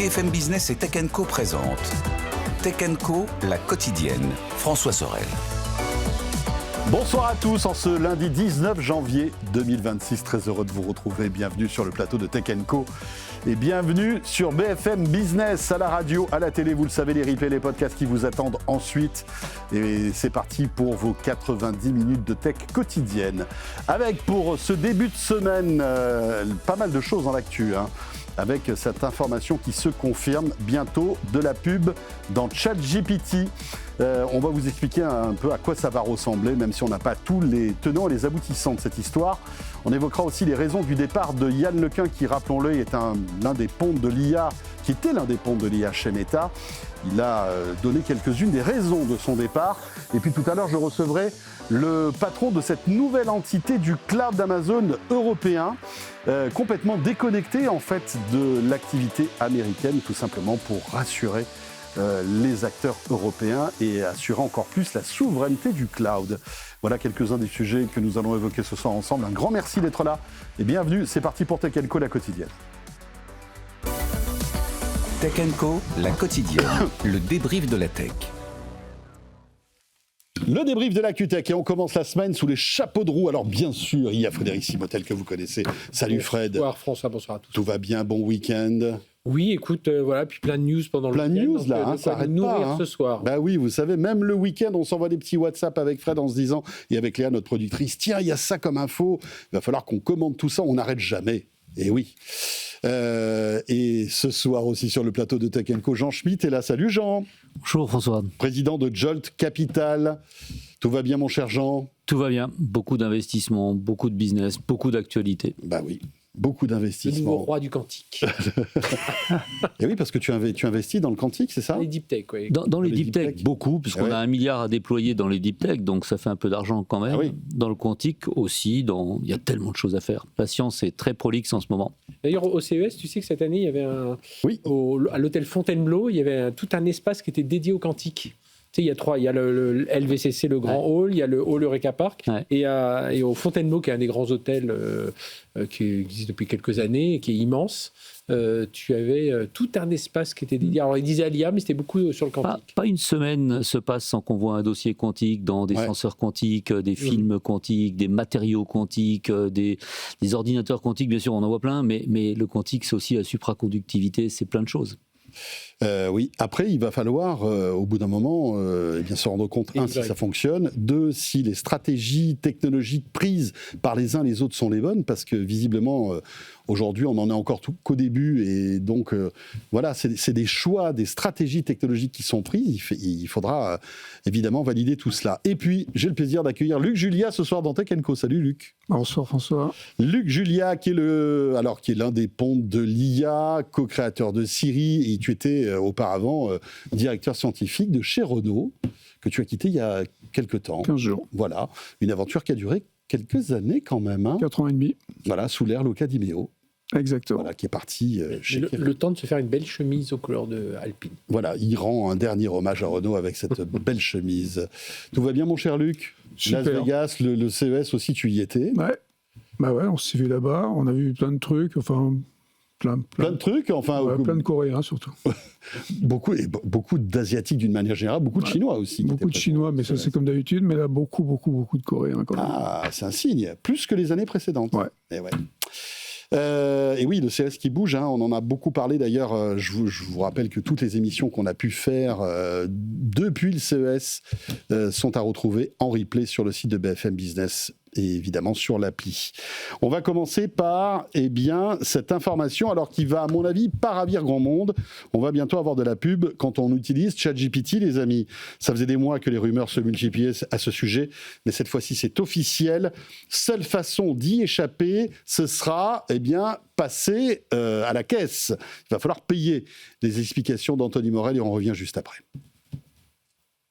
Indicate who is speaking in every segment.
Speaker 1: BFM Business et Tech & Co présente Tech & Co, la quotidienne. François Sorel.
Speaker 2: Bonsoir à tous, en ce lundi 19 janvier 2026, très heureux de vous retrouver. Bienvenue sur le plateau de Tech & Co et bienvenue sur BFM Business, à la radio, à la télé. Vous le savez, les replays, les podcasts qui vous attendent ensuite. Et c'est parti pour vos 90 minutes de tech quotidienne. Avec pour ce début de semaine, pas mal de choses dans l'actu, avec cette information qui se confirme, bientôt de la pub dans ChatGPT. On va vous expliquer un peu à quoi ça va ressembler, même si on n'a pas tous les tenants et les aboutissants de cette histoire. On évoquera aussi les raisons du départ de Yann Lequin, qui, rappelons-le, est l'un des pontes de l'IA, qui était l'un des pontes de l'IA chez Meta. Il a donné quelques-unes des raisons de son départ. Et puis tout à l'heure, je recevrai le patron de cette nouvelle entité du cloud d'Amazon européen, complètement déconnecté en fait de l'activité américaine, tout simplement pour rassurer les acteurs européens et assurer encore plus la souveraineté du cloud. Voilà quelques-uns des sujets que nous allons évoquer ce soir ensemble. Un grand merci d'être là et bienvenue. C'est parti pour Tech & Co, la quotidienne.
Speaker 1: Tech & Co, la quotidienne. Le débrief de la tech.
Speaker 2: Le débrief de la Q-Tech et on commence la semaine sous les chapeaux de roue. Alors bien sûr, il y a Frédéric Simotel que vous connaissez. Salut Fred.
Speaker 3: Bonsoir François, bonsoir à tous.
Speaker 2: Tout va bien, bon week-end.
Speaker 3: Oui, écoute, voilà, puis plein de news pendant le week-end.
Speaker 2: Plein de news là, ça
Speaker 3: arrête
Speaker 2: n'arrête pas.
Speaker 3: Ce soir.
Speaker 2: Bah oui, vous savez, même le week-end, on s'envoie des petits WhatsApp avec Fred en se disant, et avec Léa, notre productrice, tiens, il y a ça comme info, il va falloir qu'on commande tout ça, on n'arrête jamais. Et oui. Et ce soir aussi sur le plateau de Tech & Co, Jean Schmitt est là. Salut Jean.
Speaker 4: Bonjour François.
Speaker 2: Président de Jolt Capital. Tout va bien mon cher Jean?
Speaker 4: Tout va bien. Beaucoup d'investissements, beaucoup de business, beaucoup d'actualités.
Speaker 2: Bah oui. Beaucoup d'investissements.
Speaker 3: Le nouveau roi du quantique.
Speaker 2: Et oui, parce que tu investis dans le quantique, c'est ça?
Speaker 3: Les deep tech, oui.
Speaker 4: Dans les deep tech, beaucoup, puisqu'on a 1 milliard à déployer dans les deep tech, donc ça fait un peu d'argent quand même.
Speaker 2: Ah oui.
Speaker 4: Dans le quantique aussi, il y a tellement de choses à faire. La science est très prolixe en ce moment.
Speaker 3: D'ailleurs, au CES, tu sais que cette année, il y avait à l'hôtel Fontainebleau, il y avait tout un espace qui était dédié au quantique. Tu sais, il y a le LVCC, le Grand Hall, il y a le Hall Eureka Park, et au Fontainebleau, qui est un des grands hôtels qui existe depuis quelques années et qui est immense, tu avais tout un espace qui était dédié. Alors, ils disaient à l'IA, mais c'était beaucoup sur le quantique.
Speaker 4: Pas une semaine se passe sans qu'on voit un dossier quantique dans des senseurs quantiques, des films quantiques, des matériaux quantiques, des ordinateurs quantiques, bien sûr, on en voit plein, mais le quantique, c'est aussi la supraconductivité, c'est plein de choses.
Speaker 2: Oui, après il va falloir au bout d'un moment se rendre compte, si ça fonctionne, 2, si les stratégies technologiques prises par les uns les autres sont les bonnes, parce que visiblement aujourd'hui on en est encore qu'au début, et donc voilà, c'est des choix, des stratégies technologiques qui sont prises. Il faudra évidemment valider tout cela. Et puis j'ai le plaisir d'accueillir Luc Julia ce soir dans Tech & Co. Salut Luc.
Speaker 5: Bonsoir François.
Speaker 2: Luc Julia qui est l'un des pontes de l'IA, co-créateur de Siri, et tu étais auparavant directeur scientifique de chez Renault, que tu as quitté il y a quelques temps.
Speaker 5: 15 jours.
Speaker 2: Voilà, une aventure qui a duré quelques années quand même.
Speaker 5: 4 ans et demi.
Speaker 2: Voilà, sous l'ère Luca Di Meo.
Speaker 5: Exactement.
Speaker 2: Voilà, qui est parti chez
Speaker 3: le temps de se faire une belle chemise aux couleurs de Alpine.
Speaker 2: Voilà, il rend un dernier hommage à Renault avec cette belle chemise. Tout va bien mon cher Luc?
Speaker 5: Super.
Speaker 2: Las Vegas, le CES aussi, tu y étais?
Speaker 5: Ouais. Bah ouais, on s'est vu là-bas, on a vu plein de trucs, enfin... Plein
Speaker 2: de trucs, enfin...
Speaker 5: Ouais, plein de Coréens surtout.
Speaker 2: beaucoup d'Asiatiques d'une manière générale, beaucoup de Chinois aussi.
Speaker 5: Beaucoup de Chinois, mais ça c'est comme d'habitude, mais là beaucoup de Coréens quand même.
Speaker 2: Ah, c'est un signe, plus que les années précédentes.
Speaker 5: Ouais.
Speaker 2: Et ouais. Et oui, le CES qui bouge, on en a beaucoup parlé d'ailleurs. Je vous rappelle que toutes les émissions qu'on a pu faire depuis le CES sont à retrouver en replay sur le site de BFM Business et évidemment sur l'appli. On va commencer par cette information, alors qui va à mon avis pas ravir grand monde. On va bientôt avoir de la pub quand on utilise ChatGPT, les amis. Ça faisait des mois que les rumeurs se multipliaient à ce sujet, mais cette fois-ci c'est officiel. Seule façon d'y échapper, ce sera passer à la caisse. Il va falloir payer. Les explications d'Anthony Morel et on revient juste après.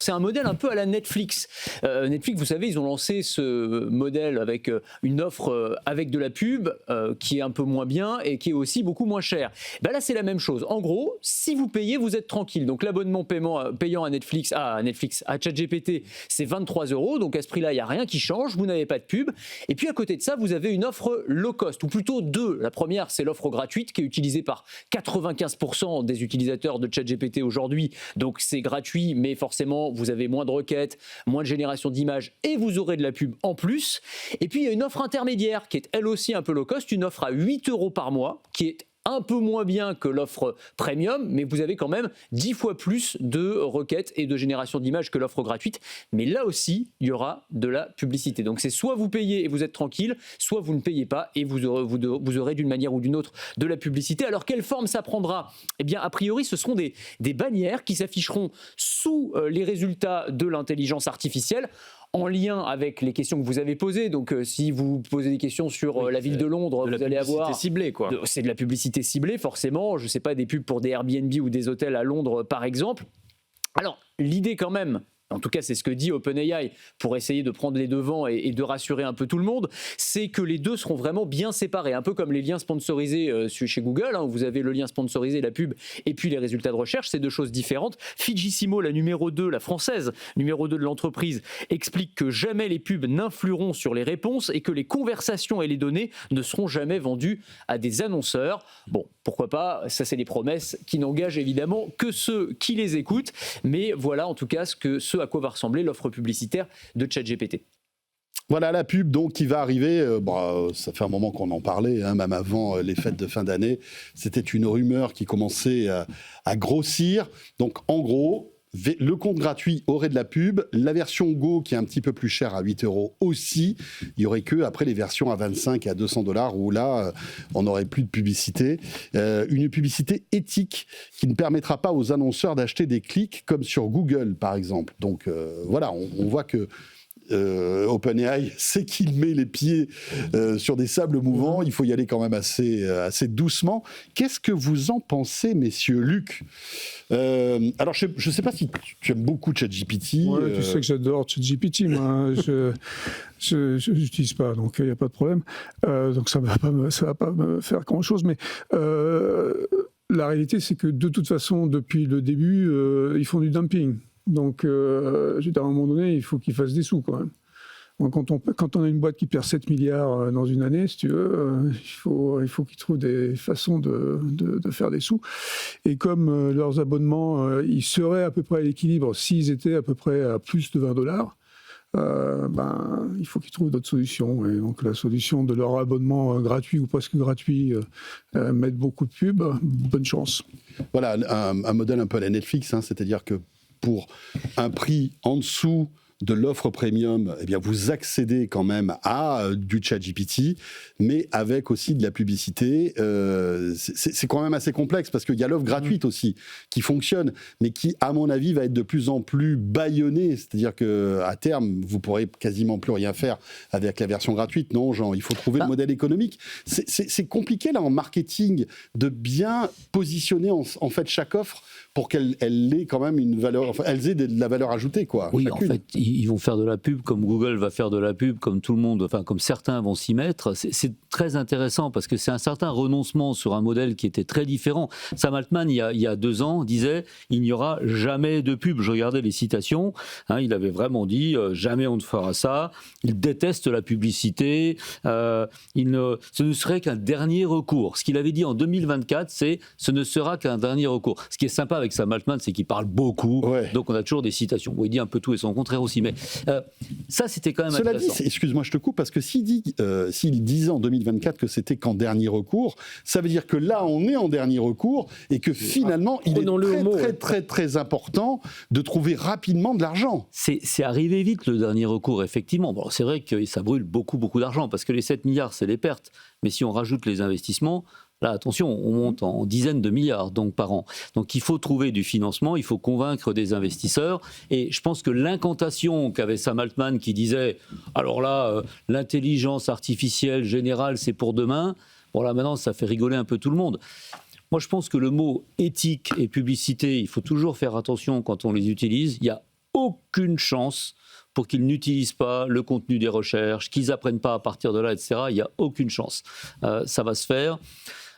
Speaker 6: C'est un modèle un peu à la Netflix. Netflix, vous savez, ils ont lancé ce modèle avec une offre avec de la pub qui est un peu moins bien et qui est aussi beaucoup moins chère. Ben là, c'est la même chose. En gros, si vous payez, vous êtes tranquille. Donc l'abonnement payant à Netflix, à ChatGPT, c'est 23 €. Donc à ce prix-là, il n'y a rien qui change. Vous n'avez pas de pub. Et puis à côté de ça, vous avez une offre low cost, ou plutôt deux. La première, c'est l'offre gratuite qui est utilisée par 95% des utilisateurs de ChatGPT aujourd'hui. Donc c'est gratuit, mais forcément, vous avez moins de requêtes, moins de génération d'images et vous aurez de la pub en plus. Et puis il y a une offre intermédiaire qui est elle aussi un peu low cost, une offre à 8 € par mois qui est un peu moins bien que l'offre premium, mais vous avez quand même 10 fois plus de requêtes et de génération d'images que l'offre gratuite. Mais là aussi, il y aura de la publicité. Donc c'est soit vous payez et vous êtes tranquille, soit vous ne payez pas et vous aurez d'une manière ou d'une autre de la publicité. Alors quelle forme ça prendra ? Eh bien, a priori, ce seront des bannières qui s'afficheront sous les résultats de l'intelligence artificielle, en lien avec les questions que vous avez posées. Donc, si vous posez des questions sur la ville de Londres, vous allez avoir...
Speaker 7: C'est ciblé, quoi.
Speaker 6: C'est de la publicité ciblée, forcément. Je ne sais pas, des pubs pour des Airbnb ou des hôtels à Londres, par exemple. Alors, l'idée quand même... En tout cas, c'est ce que dit OpenAI pour essayer de prendre les devants et de rassurer un peu tout le monde, c'est que les deux seront vraiment bien séparés, un peu comme les liens sponsorisés chez Google, où vous avez le lien sponsorisé, la pub, et puis les résultats de recherche, c'est deux choses différentes. Fidjissimo, la numéro 2, la française, numéro 2 de l'entreprise, explique que jamais les pubs n'influeront sur les réponses et que les conversations et les données ne seront jamais vendues à des annonceurs. Bon, pourquoi pas, ça c'est les promesses qui n'engagent évidemment que ceux qui les écoutent, mais voilà en tout cas à quoi va ressembler l'offre publicitaire de ChatGPT.
Speaker 2: Voilà la pub donc qui va arriver, ça fait un moment qu'on en parlait, même avant les fêtes de fin d'année, c'était une rumeur qui commençait à grossir. Donc en gros, le compte gratuit aurait de la pub, la version Go qui est un petit peu plus chère à 8 € aussi, il n'y aurait que après les versions à 25 et à 200 $ où là on n'aurait plus de publicité, une publicité éthique qui ne permettra pas aux annonceurs d'acheter des clics comme sur Google par exemple. Donc voilà, on voit que OpenAI sait qu'il met les pieds sur des sables mouvants, il faut y aller quand même assez doucement. Qu'est-ce que vous en pensez, messieurs? Luc, alors je ne sais pas si tu aimes beaucoup ChatGPT.
Speaker 5: Ouais, tu sais que j'adore ChatGPT, moi. Je n'utilise pas, donc il n'y a pas de problème. Donc ça ne va pas me faire grand-chose, mais la réalité, c'est que de toute façon, depuis le début, ils font du dumping. Donc, à un moment donné, il faut qu'ils fassent des sous, quand même. Donc, quand on a une boîte qui perd 7 milliards dans une année, si tu veux, il faut qu'ils trouvent des façons de faire des sous. Et comme leurs abonnements, ils seraient à peu près à l'équilibre s'ils étaient à peu près à plus de 20 $, il faut qu'ils trouvent d'autres solutions. Et donc, la solution de leur abonnement gratuit ou presque gratuit, mettre beaucoup de pubs, bonne chance.
Speaker 2: Voilà, un modèle un peu à la Netflix, c'est-à-dire que pour un prix en dessous de l'offre premium, eh bien vous accédez quand même à du ChatGPT, mais avec aussi de la publicité. C'est quand même assez complexe parce qu'il y a l'offre gratuite aussi qui fonctionne, mais qui, à mon avis, va être de plus en plus bâillonnée. C'est-à-dire qu'à terme, vous pourrez quasiment plus rien faire avec la version gratuite. Non, Jean, il faut trouver le modèle économique. C'est compliqué là en marketing de bien positionner en fait chaque offre pour qu'elle ait quand même une valeur, enfin, elles aient de la valeur ajoutée, quoi.
Speaker 4: Oui,
Speaker 2: chacune.
Speaker 4: En fait, ils vont faire de la pub comme Google va faire de la pub, comme tout le monde, enfin comme certains vont s'y mettre. C'est très intéressant parce que c'est un certain renoncement sur un modèle qui était très différent. Sam Altman, il y a 2 ans, disait il n'y aura jamais de pub. Je regardais les citations, il avait vraiment dit jamais on ne fera ça. Il déteste la publicité. Ce ne serait qu'un dernier recours. Ce qu'il avait dit en 2024, c'est ce ne sera qu'un dernier recours. Ce qui est sympa avec Sam Altman, c'est qu'il parle beaucoup, donc on a toujours des citations. Bon, il dit un peu tout et son contraire aussi, mais ça c'était quand même intéressant.
Speaker 2: Cela dit, excuse-moi, je te coupe, parce que s'il disait en 2024 que c'était qu'en dernier recours, ça veut dire que là on est en dernier recours et que finalement il est très important de trouver rapidement de l'argent.
Speaker 4: C'est arrivé vite le dernier recours, effectivement. Bon, c'est vrai que ça brûle beaucoup d'argent, parce que les 7 milliards c'est les pertes, mais si on rajoute les investissements, là, attention, on monte en dizaines de milliards donc, par an. Donc il faut trouver du financement, il faut convaincre des investisseurs. Et je pense que l'incantation qu'avait Sam Altman qui disait « alors là, l'intelligence artificielle générale, c'est pour demain », bon là maintenant, ça fait rigoler un peu tout le monde. Moi, je pense que le mot éthique et publicité, il faut toujours faire attention quand on les utilise. Il y a aucune chance pour qu'ils n'utilisent pas le contenu des recherches, qu'ils n'apprennent pas à partir de là, etc. Il n'y a aucune chance. Ça va se faire.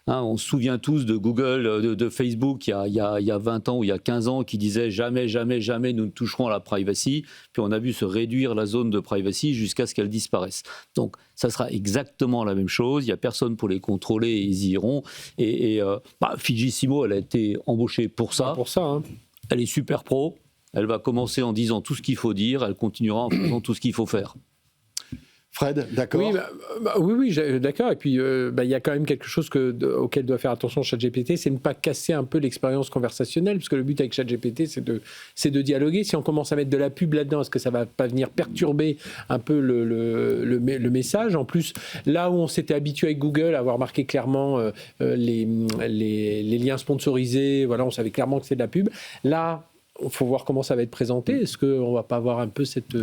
Speaker 4: On se souvient tous de Google, de Facebook, il y a 20 ans ou il y a 15 ans, qui disaient jamais, jamais, jamais nous ne toucherons à la privacy. Puis on a vu se réduire la zone de privacy jusqu'à ce qu'elle disparaisse. Donc ça sera exactement la même chose. Il n'y a personne pour les contrôler et ils y iront. Et Fidjissimo, elle a été embauchée pour ça. Elle est super pro. Elle va commencer en disant tout ce qu'il faut dire. Elle continuera en faisant tout ce qu'il faut faire.
Speaker 2: Fred, d'accord.
Speaker 3: Oui, d'accord. Et puis, il y a quand même quelque chose auquel doit faire attention ChatGPT, c'est ne pas casser un peu l'expérience conversationnelle, parce que le but avec ChatGPT, c'est de dialoguer. Si on commence à mettre de la pub là-dedans, est-ce que ça va pas venir perturber un peu le message? En plus, là où on s'était habitué avec Google à avoir marqué clairement les liens sponsorisés, voilà, on savait clairement que c'est de la pub. Là, il faut voir comment ça va être présenté. Est-ce qu'on ne va pas avoir un peu cette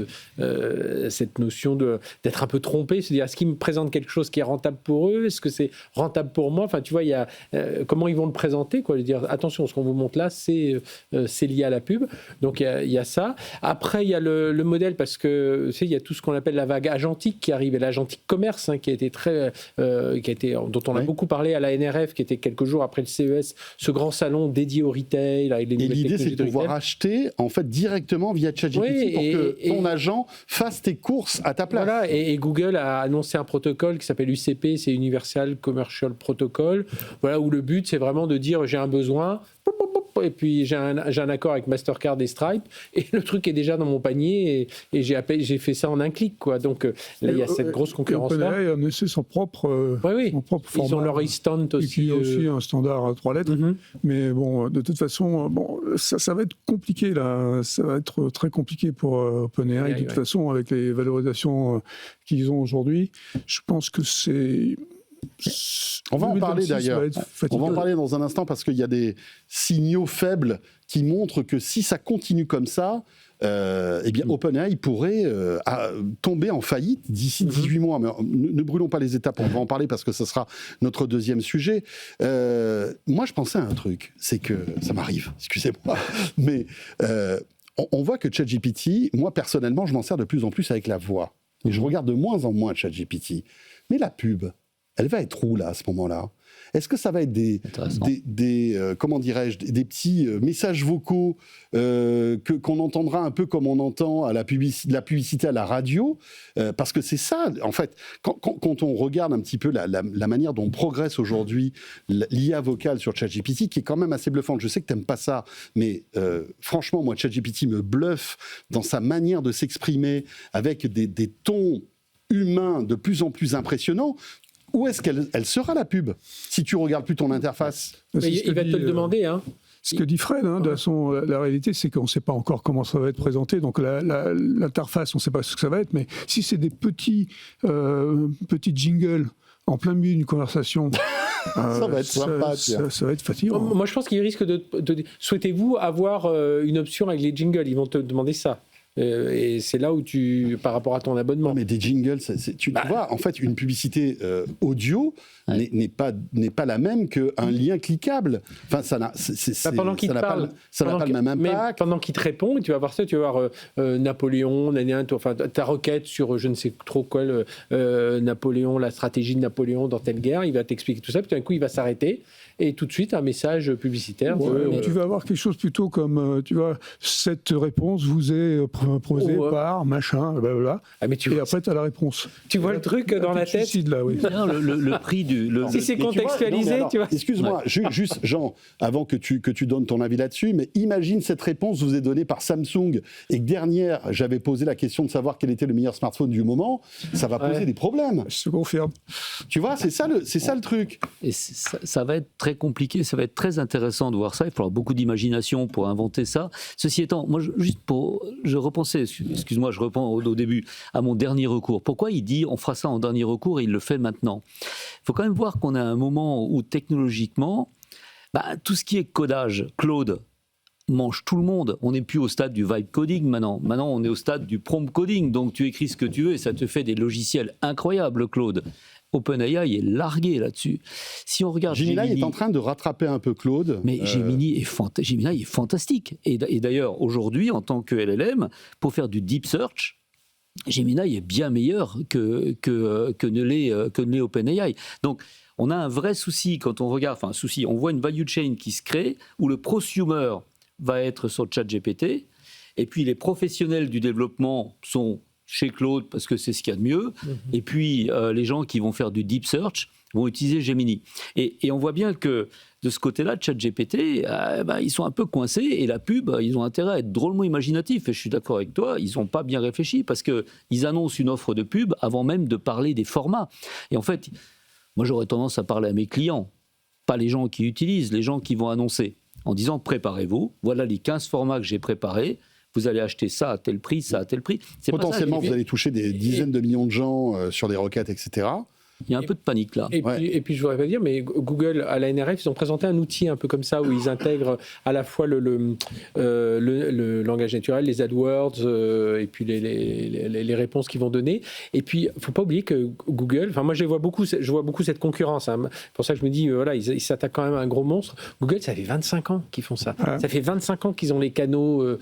Speaker 3: notion d'être un peu trompé, se dire est-ce qu'ils me présentent quelque chose qui est rentable pour eux, est-ce que c'est rentable pour moi? Enfin, tu vois, il y a comment ils vont le présenter, quoi. Dire attention, ce qu'on vous montre là, c'est lié à la pub. Donc il y a ça. Après, il y a le modèle, parce que tu sais, il y a tout ce qu'on appelle la vague agentique qui arrive, et l'agentique commerce, qui a été dont on a beaucoup parlé à la NRF, qui était quelques jours après le CES, ce grand salon dédié au retail avec les nouvelles technologies.
Speaker 2: Et l'idée, c'est de pouvoir acheter en fait directement via ChatGPT pour que ton agent fasse tes courses à ta place.
Speaker 3: Voilà, et Google a annoncé un protocole qui s'appelle UCP, c'est Universal Commercial Protocol, voilà, où le but c'est vraiment de dire j'ai un besoin, et puis j'ai un accord avec Mastercard et Stripe, et le truc est déjà dans mon panier, et j'ai fait ça en un clic, quoi. Donc là, il y a cette grosse concurrence-là.
Speaker 5: OpenAI a annoncé son propre format.
Speaker 3: Ils ont leur instant aussi.
Speaker 5: Il y a aussi un standard à 3 lettres. Mais bon, de toute façon, ça va être compliqué, là. Ça va être très compliqué pour OpenAI. De toute façon, avec les valorisations qu'ils ont aujourd'hui, je pense que c'est...
Speaker 2: On va en parler d'ailleurs. On va en parler dans un instant, parce qu'il y a des signaux faibles qui montrent que si ça continue comme ça, OpenAI pourrait tomber en faillite d'ici 18 mois. Mais ne brûlons pas les étapes, on va en parler parce que ce sera notre deuxième sujet. Moi, je pensais à un truc, c'est que ça m'arrive, excusez-moi, mais on voit que ChatGPT, moi personnellement, je m'en sers de plus en plus avec la voix. Et je regarde de moins en moins ChatGPT. Mais la pub, elle va être où, là, à ce moment-là? Est-ce que ça va être des comment dirais-je, des petits messages vocaux qu'on entendra un peu comme on entend à la publicité à la radio? Parce que c'est ça, en fait, quand on regarde un petit peu la manière dont progresse aujourd'hui l'IA vocale sur ChatGPT, qui est quand même assez bluffante. Je sais que tu n'aimes pas ça, mais franchement, moi, ChatGPT me bluffe dans sa manière de s'exprimer, avec des tons humains de plus en plus impressionnants. Où est-ce qu'elle sera, la pub, si tu regardes plus ton interface?
Speaker 3: Il va te le demander, hein.
Speaker 5: Ce que dit Fred, de toute façon, la réalité, c'est qu'on ne sait pas encore comment ça va être présenté. Donc l'interface, on ne sait pas ce que ça va être. Mais si c'est des petits jingles en plein milieu d'une conversation,
Speaker 2: ça va être sympa.
Speaker 5: Ça va être fatigant.
Speaker 3: Moi, je pense qu'il risque de souhaitez-vous avoir une option avec les jingles? Ils vont te demander ça. Et c'est là où par rapport à ton abonnement.
Speaker 2: Non, mais des jingles, tu vois, en fait, une publicité audio n'est pas la même qu'un lien cliquable. Enfin, ça n'a pas le même impact.
Speaker 3: Mais pendant qu'il te répond, tu vas voir ça, tu vas voir Napoléon, ta requête sur je ne sais trop quoi, Napoléon, la stratégie de Napoléon dans telle guerre, il va t'expliquer tout ça, puis d'un coup, il va s'arrêter. Et tout de suite, un message publicitaire.
Speaker 5: Tu vas avoir quelque chose plutôt comme, tu vois, cette réponse vous est proposée par machin, blablabla. Et après, tu as la réponse.
Speaker 3: Tu vois le truc dans la tête.
Speaker 5: Là, oui.
Speaker 4: Le prix du...
Speaker 3: Si c'est contextualisé, tu vois.
Speaker 2: Excuse-moi, juste, Jean, avant que tu donnes ton avis là-dessus, mais imagine cette réponse vous est donnée par Samsung, et que dernière, j'avais posé la question de savoir quel était le meilleur smartphone du moment, ça va poser des problèmes.
Speaker 5: Je te confirme.
Speaker 2: Tu vois, c'est ça le truc.
Speaker 4: Et ça va être très compliqué, ça va être très intéressant de voir ça, il faudra beaucoup d'imagination pour inventer ça. Ceci étant, moi, je repensais, excuse-moi, je reprends au début, à mon dernier recours. Pourquoi il dit on fera ça en dernier recours et il le fait maintenant? Il faut quand même voir qu'on a un moment où technologiquement, tout ce qui est codage, Claude, mange tout le monde. On n'est plus au stade du vibe coding maintenant. Maintenant, on est au stade du prompt coding. Donc, tu écris ce que tu veux et ça te fait des logiciels incroyables, Claude. OpenAI est largué là-dessus. Si on regarde
Speaker 2: Gemini est en train de rattraper un peu Claude.
Speaker 4: Mais Gemini est fantastique. Et d'ailleurs, aujourd'hui, en tant que LLM, pour faire du deep search, Gemini est bien meilleur que ne l'est OpenAI. Donc, on a un vrai souci quand on regarde, on voit une value chain qui se crée où le prosumer va être sur ChatGPT et puis les professionnels du développement sont chez Claude parce que c'est ce qu'il y a de mieux. Et puis les gens qui vont faire du deep search vont utiliser Gemini. Et on voit bien que de ce côté-là, ChatGPT, ils sont un peu coincés et la pub, ils ont intérêt à être drôlement imaginatifs. Et je suis d'accord avec toi, ils n'ont pas bien réfléchi parce qu'ils annoncent une offre de pub avant même de parler des formats. Et en fait, moi j'aurais tendance à parler à mes clients, pas les gens qui utilisent, les gens qui vont annoncer, en disant préparez-vous, voilà les 15 formats que j'ai préparés. Vous allez acheter ça à tel prix, ça à tel prix.
Speaker 2: Potentiellement, vous allez toucher des dizaines de millions de gens sur des requêtes, etc.
Speaker 4: Il y a un peu de panique là.
Speaker 3: Et puis je voudrais pas dire, mais Google, à la NRF, ils ont présenté un outil un peu comme ça où ils intègrent à la fois le langage naturel, les AdWords et puis les réponses qu'ils vont donner. Et puis, il ne faut pas oublier que Google, enfin moi je vois beaucoup cette concurrence. Hein. C'est pour ça que je me dis, voilà, ils s'attaquent quand même à un gros monstre. Google, ça fait 25 ans qu'ils font ça. Ouais. Ça fait 25 ans qu'ils ont les canaux,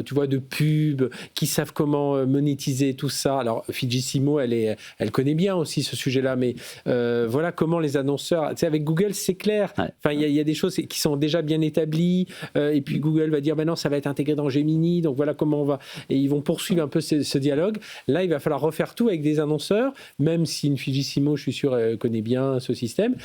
Speaker 3: tu vois, de pub, qui savent comment monétiser tout ça. Alors, Fujisimo, elle connaît bien aussi ce sujet-là, mais voilà comment les annonceurs, tu sais, avec Google c'est clair, enfin il y a des choses qui sont déjà bien établies et puis Google va dire ben non, ça va être intégré dans Gemini, donc voilà comment on va, et ils vont poursuivre un peu ce dialogue. Là il va falloir refaire tout avec des annonceurs, même si une Fujisimo, je suis sûr, connaît bien ce système.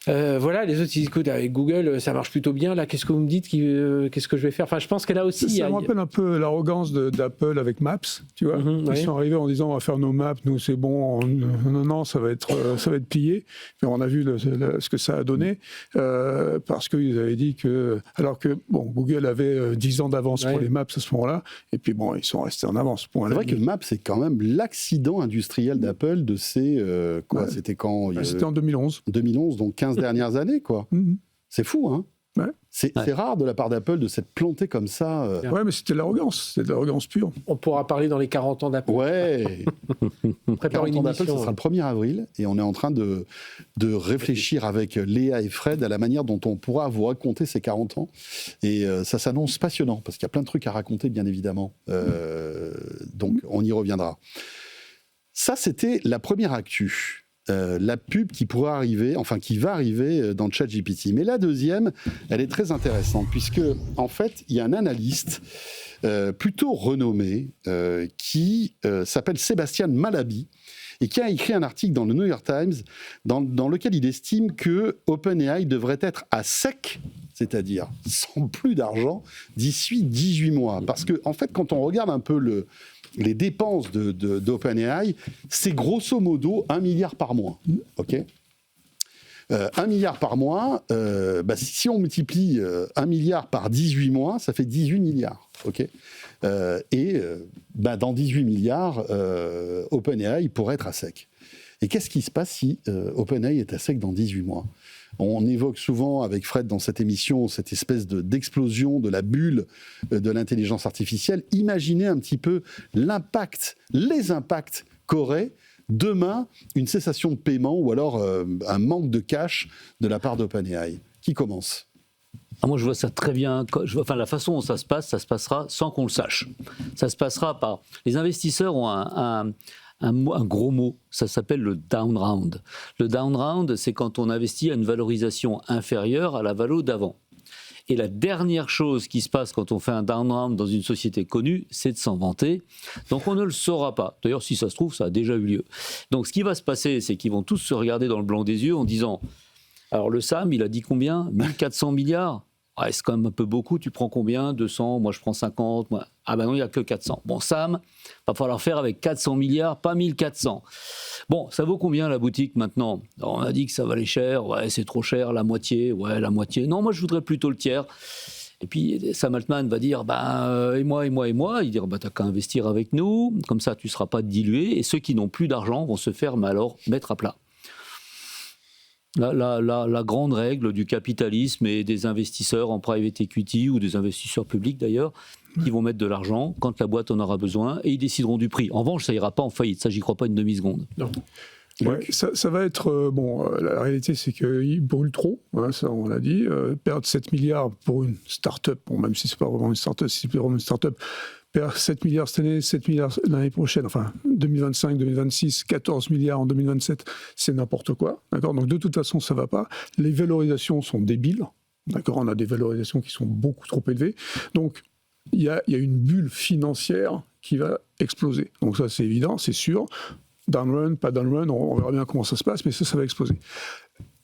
Speaker 3: Voilà, les autres ils disent écoute, avec Google ça marche plutôt bien, là qu'est-ce que vous me dites, qu'est-ce que je vais faire, enfin je pense qu'elle a aussi
Speaker 5: ça me rappelle un peu l'arrogance d'Apple avec Maps, tu vois. Ils sont arrivés en disant on va faire nos maps, nous c'est bon, non ça va être plié, mais on a vu ce que ça a donné parce qu'ils avaient dit que, alors que bon, Google avait 10 ans d'avance pour les maps à ce moment-là, et puis bon, ils sont restés en avance.
Speaker 2: C'est vrai que Maps c'est quand même l'accident industriel d'Apple de ces c'était quand
Speaker 5: c'était en 2011,
Speaker 2: donc 15 dernières années, quoi. C'est fou, hein. Ouais. C'est rare de la part d'Apple de s'être planté comme ça.
Speaker 5: Ouais, mais c'était de l'arrogance pure.
Speaker 3: On pourra parler dans les 40 ans d'Apple.
Speaker 2: Ouais. 40 ans d'Apple, ce sera le 1er avril, et on est en train de réfléchir avec Léa et Fred à la manière dont on pourra vous raconter ces 40 ans. Et ça s'annonce passionnant, parce qu'il y a plein de trucs à raconter, bien évidemment. Donc, on y reviendra. Ça, c'était la première actu. La pub qui pourrait arriver, enfin qui va arriver dans ChatGPT. Mais la deuxième, elle est très intéressante puisque en fait, il y a un analyste plutôt renommé qui s'appelle Sébastien Malaby et qui a écrit un article dans le New York Times dans lequel il estime que OpenAI devrait être à sec, c'est-à-dire sans plus d'argent, d'ici 18 mois. Parce que en fait, quand on regarde un peu les dépenses d'OpenAI, c'est grosso modo 1 milliard par mois. Okay, 1 milliard par mois, si on multiplie 1 milliard par 18 mois, ça fait 18 milliards. Okay, dans 18 milliards, OpenAI pourrait être à sec. Et qu'est-ce qui se passe si OpenAI est à sec dans 18 mois ? On évoque souvent avec Fred dans cette émission cette espèce d'explosion de la bulle de l'intelligence artificielle. Imaginez un petit peu les impacts qu'aurait demain une cessation de paiement ou alors un manque de cash de la part d'OpenAI. Qui commence ?
Speaker 4: Moi, je vois ça très bien. La façon dont ça se passera sans qu'on le sache. Ça se passera par... Les investisseurs ont un gros mot, ça s'appelle le down round. Le down round, c'est quand on investit à une valorisation inférieure à la valo d'avant. Et la dernière chose qui se passe quand on fait un down round dans une société connue, c'est de s'en vanter. Donc on ne le saura pas. D'ailleurs, si ça se trouve, ça a déjà eu lieu. Donc ce qui va se passer, c'est qu'ils vont tous se regarder dans le blanc des yeux en disant « Alors le Sam, il a dit combien ? 1400 milliards ? Ouais, c'est quand même un peu beaucoup, tu prends combien ? 200, moi je prends 50, moi... Ah ben non, il n'y a que 400. Bon, Sam, va falloir faire avec 400 milliards, pas 1400. Bon, ça vaut combien la boutique maintenant ? Alors, on a dit que ça valait cher, ouais, c'est trop cher, la moitié, non, moi je voudrais plutôt le tiers. Et puis Sam Altman va dire, et moi, il dit, t'as qu'à investir avec nous, comme ça tu ne seras pas dilué, et ceux qui n'ont plus d'argent vont se faire, mettre à plat. la grande règle du capitalisme et des investisseurs en private equity ou des investisseurs publics d'ailleurs, qui vont mettre de l'argent quand la boîte en aura besoin et ils décideront du prix. En revanche, ça ira pas en faillite. Ça, j'y crois pas une demi-seconde.
Speaker 3: Non.
Speaker 5: Ouais, ça va être... la réalité, c'est qu'ils brûlent trop, hein, ça on l'a dit. Perdre 7 milliards pour une start-up, même si c'est pas vraiment une start-up, si c'est vraiment une start-up, perdre 7 milliards cette année, 7 milliards l'année prochaine, enfin 2025, 2026, 14 milliards en 2027, c'est n'importe quoi. D'accord ? Donc de toute façon, ça va pas. Les valorisations sont débiles. D'accord ? On a des valorisations qui sont beaucoup trop élevées. Donc, il y a une bulle financière qui va exploser. Donc ça, c'est évident, c'est sûr. Downrun, pas downrun, on verra bien comment ça se passe, mais ça va exploser.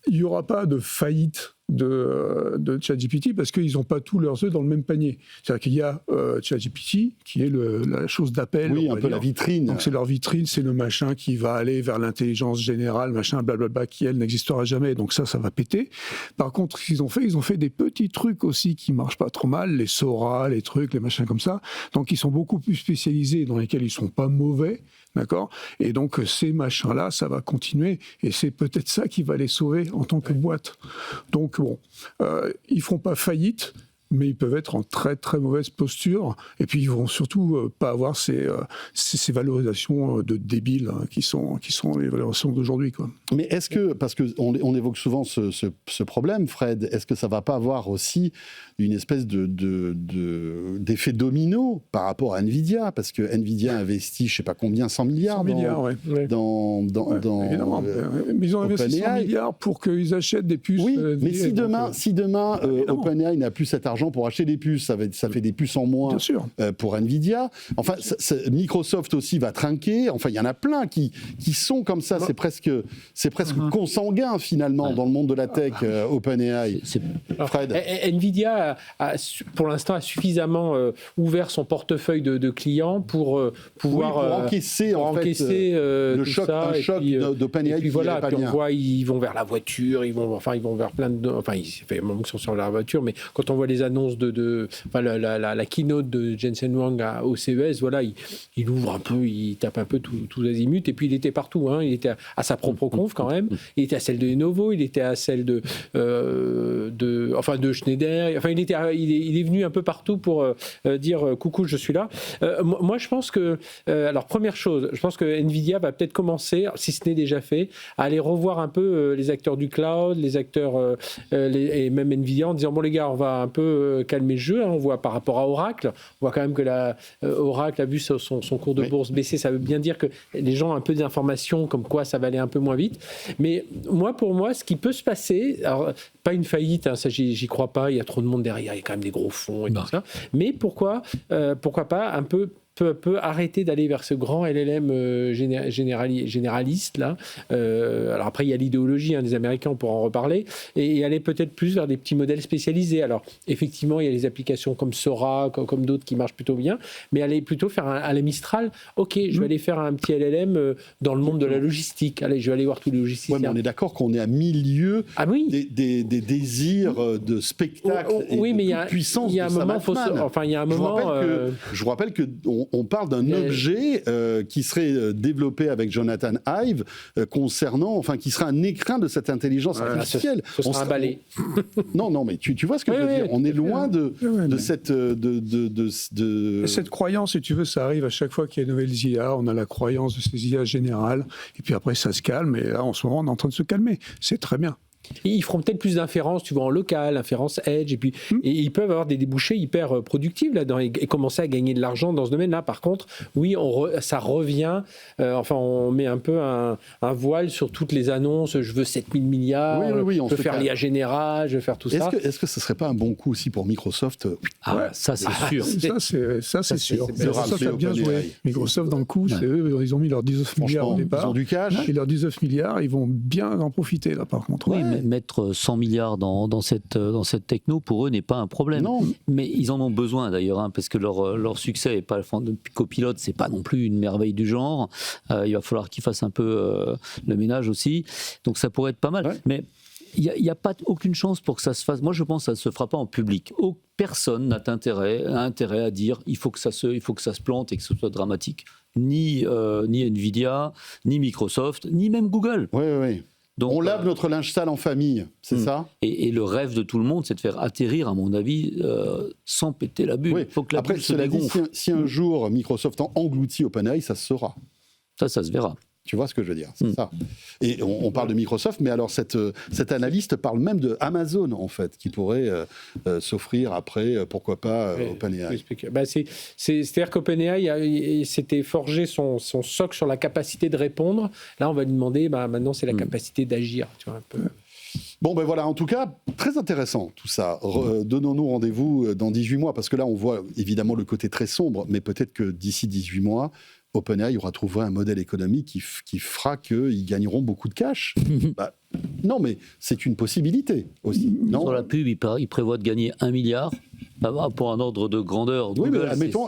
Speaker 5: Il n'y aura pas de faillite de ChatGPT parce qu'ils n'ont pas tous leurs œufs dans le même panier. C'est-à-dire qu'il y a ChatGPT qui est la chose d'appel.
Speaker 2: Oui, un peu la vitrine.
Speaker 5: Donc c'est leur vitrine, c'est le machin qui va aller vers l'intelligence générale, machin, blablabla, qui elle n'existera jamais. Donc ça va péter. Par contre, ce qu'ils ont fait des petits trucs aussi qui marchent pas trop mal, les Sora, les trucs, les machins comme ça. Donc ils sont beaucoup plus spécialisés, dans lesquels ils sont pas mauvais. D'accord ? Et donc, ces machins-là, ça va continuer. Et c'est peut-être ça qui va les sauver en tant que boîte. Donc, bon, ils ne feront pas faillite, mais ils peuvent être en très, très mauvaise posture. Et puis, ils ne vont surtout pas avoir ces valorisations de débiles qui sont les valorisations d'aujourd'hui, quoi.
Speaker 2: Mais est-ce que, parce qu'on évoque souvent ce problème, Fred, est-ce que ça ne va pas avoir aussi une espèce d'effet domino par rapport à Nvidia, parce que Nvidia investit, je ne sais pas combien, 100 milliards,
Speaker 5: 100 milliards,
Speaker 2: dans
Speaker 5: évidemment. Mais ils ont investi 100 milliards pour qu'ils achètent des puces.
Speaker 2: Oui, mais si demain OpenAI n'a plus cet argent pour acheter des puces, ça fait des puces en moins pour Nvidia. Enfin, Microsoft aussi va trinquer. Enfin, il y en a plein qui sont comme ça. C'est presque consanguin finalement dans le monde de la tech, OpenAI. Fred.
Speaker 3: Nvidia pour l'instant a suffisamment ouvert son portefeuille de clients pour pouvoir
Speaker 2: encaisser le choc d'OpenAI.
Speaker 3: Et puis voilà, puis on voit ils vont vers la voiture, ils vont vers plein de, il fait un moment qu'ils sont sur la voiture, mais quand on voit les annonces la keynote de Jensen Huang au CES, voilà, il ouvre un peu, il tape un peu tous azimuts, et puis il était partout, hein, il était à sa propre conf quand même, il était à celle de Lenovo, il était à celle de Schneider, enfin il est venu un peu partout pour dire coucou, je suis là. Moi je pense que alors première chose, je pense que Nvidia va peut-être commencer, si ce n'est déjà fait, à aller revoir un peu les acteurs du cloud, les acteurs et même Nvidia en disant bon les gars, on va un peu calmer le jeu, hein. On voit par rapport à Oracle, on voit quand même que Oracle a vu son cours de bourse baisser, ça veut bien dire que les gens ont un peu d'informations comme quoi ça va aller un peu moins vite, mais pour moi ce qui peut se passer, alors pas une faillite, hein, ça j'y crois pas, il y a trop de monde derrière, il y a quand même des gros fonds et tout ça, mais pourquoi pas un peu peu à peu arrêter d'aller vers ce grand LLM généraliste là. Alors après il y a l'idéologie des Américains, on pourra en reparler, et aller peut-être plus vers des petits modèles spécialisés. Alors effectivement il y a les applications comme Sora, comme d'autres qui marchent plutôt bien, mais aller plutôt faire à la Mistral. Ok, je vais aller faire un petit LLM dans le monde de la logistique. Allez, je vais aller voir tous les logisticiens.
Speaker 2: Ouais, mais on est d'accord qu'on est à milieu des désirs de spectacle et de puissance.
Speaker 3: Il y a un moment, il y a un moment.
Speaker 2: Je vous rappelle que on parle d'un objet qui serait développé avec Jonathan Ive qui serait un écrin de cette intelligence artificielle.
Speaker 3: Ce sera un balai.
Speaker 2: Non, mais tu vois ce que je veux dire. On est loin de cette
Speaker 5: croyance, si tu veux, ça arrive à chaque fois qu'il y a de nouvelles IA. On a la croyance de ces IA générales, et puis après ça se calme. Et là, en ce moment, on est en train de se calmer. C'est très bien.
Speaker 3: Et ils feront peut-être plus d'inférences, tu vois, en local, inférences edge, et ils peuvent avoir des débouchés hyper productifs là-dedans et commencer à gagner de l'argent dans ce domaine-là. Par contre, oui, ça revient, on met un peu un voile sur toutes les annonces, je veux 7000 milliards, je veux faire l'IA générale, je veux faire tout ça.
Speaker 2: Est-ce que ce ne serait pas un bon coup aussi pour Microsoft?
Speaker 4: Ça c'est sûr.
Speaker 5: Ça c'est sûr. Microsoft a bien joué. Microsoft, dans le coup, c'est eux, ils ont mis leurs 19 milliards au départ.
Speaker 2: Ils ont du cash.
Speaker 5: Et leurs 19 milliards, ils vont bien en profiter là par contre.
Speaker 4: Oui, mettre 100 milliards dans cette techno, pour eux, n'est pas un problème.
Speaker 2: Non.
Speaker 4: Mais ils en ont besoin d'ailleurs, parce que leur succès est pas copilote, c'est pas non plus une merveille du genre. Il va falloir qu'ils fassent un peu le ménage aussi. Donc ça pourrait être pas mal. Ouais. Mais il n'y a pas aucune chance pour que ça se fasse. Moi, je pense que ça ne se fera pas en public. Personne n'a intérêt à dire il faut que ça se plante et que ce soit dramatique. Ni Nvidia, ni Microsoft, ni même Google.
Speaker 2: Oui.
Speaker 4: Donc,
Speaker 2: on lave notre linge sale en famille, c'est ça ?
Speaker 4: Et le rêve de tout le monde, c'est de faire atterrir, à mon avis, sans péter la bulle.
Speaker 2: Oui.
Speaker 4: Faut que la
Speaker 2: Après,
Speaker 4: bulle se
Speaker 2: cela dit,
Speaker 4: dégonfle.
Speaker 2: si un jour Microsoft engloutit OpenAI, ça se saura.
Speaker 4: Ça se verra.
Speaker 2: Tu vois ce que je veux dire, c'est ça. Et on parle de Microsoft, mais alors cet analyste parle même de Amazon, en fait, qui pourrait s'offrir après, pourquoi pas, OpenAI.
Speaker 3: C'est-à-dire qu'OpenAI s'était forgé son socle sur la capacité de répondre. Là, on va lui demander, maintenant, c'est la capacité d'agir. Tu vois, un peu.
Speaker 2: Bon, ben voilà, en tout cas, très intéressant tout ça. Donnons-nous rendez-vous dans 18 mois, parce que là, on voit évidemment le côté très sombre, mais peut-être que d'ici 18 mois, OpenAI aura trouvé un modèle économique qui fera qu'ils gagneront beaucoup de cash. Non, mais c'est une possibilité aussi. Non,
Speaker 4: sur la pub, il prévoit de gagner 1 milliard. Pour un ordre de grandeur.
Speaker 2: Oui, mais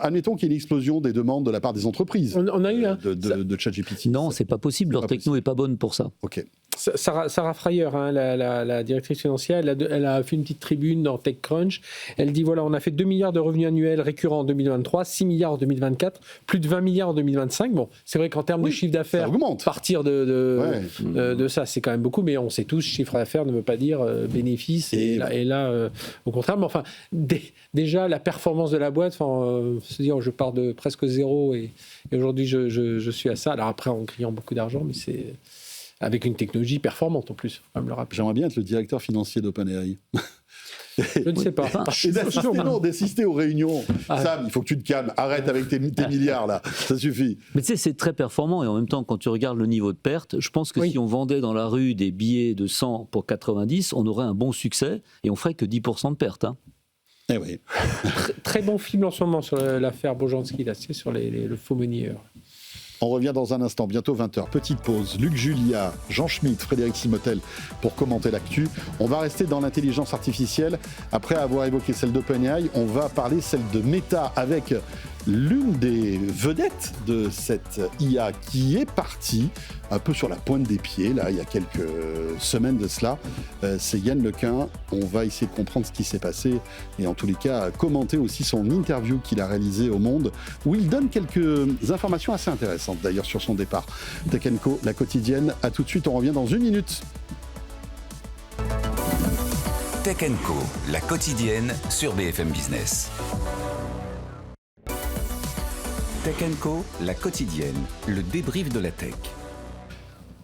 Speaker 2: admettons qu'il y ait une explosion des demandes de la part des entreprises.
Speaker 3: On a eu
Speaker 2: de ChatGPT.
Speaker 4: Non, c'est pas possible. Leur techno est pas bonne pour ça.
Speaker 2: Ok.
Speaker 3: Sarah Frayer, la directrice financière, elle a fait une petite tribune dans TechCrunch. Elle dit voilà, on a fait 2 milliards de revenus annuels récurrents en 2023, 6 milliards en 2024, plus de 20 milliards en 2025. Bon, c'est vrai qu'en termes de chiffre d'affaires, partir de ça, c'est quand même beaucoup, mais on sait tous, chiffre d'affaires ne veut pas dire bénéfice. Et là au contraire, mais enfin, déjà, la performance de la boîte, se dire je pars de presque zéro et aujourd'hui je suis à ça. Alors après, en criant beaucoup d'argent, mais c'est avec une technologie performante en plus, faut quand même le rappeler.
Speaker 2: J'aimerais bien être le directeur financier d'OpenAI.
Speaker 3: Je ne sais pas.
Speaker 2: D'assister aux réunions. Sam, il faut que tu te calmes. Arrête avec tes milliards, là. Ça suffit.
Speaker 4: Mais tu sais, c'est très performant. Et en même temps, quand tu regardes le niveau de perte, je pense que si on vendait dans la rue des billets de 100 pour 90, on aurait un bon succès et on ferait que 10% de perte. Hein.
Speaker 2: Eh oui.
Speaker 3: Très bon film en ce moment sur l'affaire Bojanski, là, sur le faux monnayeur.
Speaker 2: On revient dans un instant, bientôt 20h. Petite pause. Luc Julia, Jean Schmitt, Frédéric Simotel pour commenter l'actu. On va rester dans l'intelligence artificielle. Après avoir évoqué celle d'OpenAI, on va parler celle de Meta avec l'une des vedettes de cette IA qui est partie un peu sur la pointe des pieds, là, il y a quelques semaines de cela. C'est Yann Lequin. On va essayer de comprendre ce qui s'est passé et en tous les cas commenter aussi son interview qu'il a réalisée au Monde où il donne quelques informations assez intéressantes d'ailleurs sur son départ. Tech & Co, la quotidienne. À tout de suite, on revient dans 1 minute.
Speaker 1: Tech & Co, la quotidienne sur BFM Business. Tech & Co, la quotidienne, le débrief de la tech.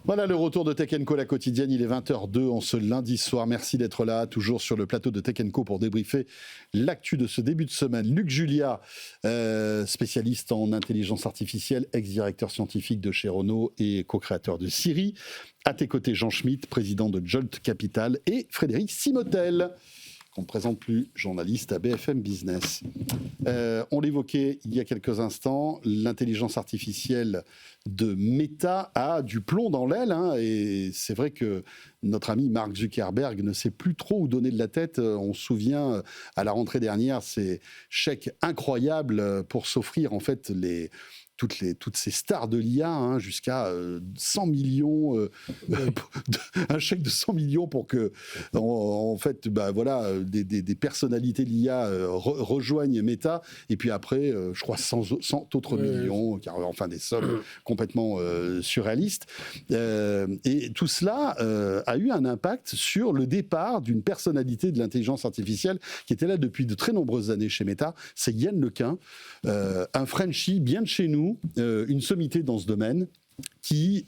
Speaker 2: Voilà le retour de Tech & Co, la quotidienne, il est 20h02 en ce lundi soir. Merci d'être là, toujours sur le plateau de Tech & Co pour débriefer l'actu de ce début de semaine. Luc Julia, spécialiste en intelligence artificielle, ex-directeur scientifique de chez Renault et co-créateur de Siri. À tes côtés, Jean Schmitt, président de Jolt Capital et Frédéric Simotel, qu'on ne présente plus, journaliste à BFM Business. On l'évoquait il y a quelques instants, l'intelligence artificielle de Meta a du plomb dans l'aile, hein, et c'est vrai que notre ami Mark Zuckerberg ne sait plus trop où donner de la tête. On se souvient, à la rentrée dernière, ces chèques incroyables pour s'offrir en fait toutes ces stars de l'IA, hein, jusqu'à 100 millions, un chèque de 100 millions pour que, en fait, des personnalités de l'IA rejoignent Meta, et puis après, je crois 100 autres millions, enfin des sommes complètement surréalistes. Et tout cela a eu un impact sur le départ d'une personnalité de l'intelligence artificielle qui était là depuis de très nombreuses années chez Meta. C'est Yann Lequin, un Frenchie bien de chez nous, une sommité dans ce domaine, qui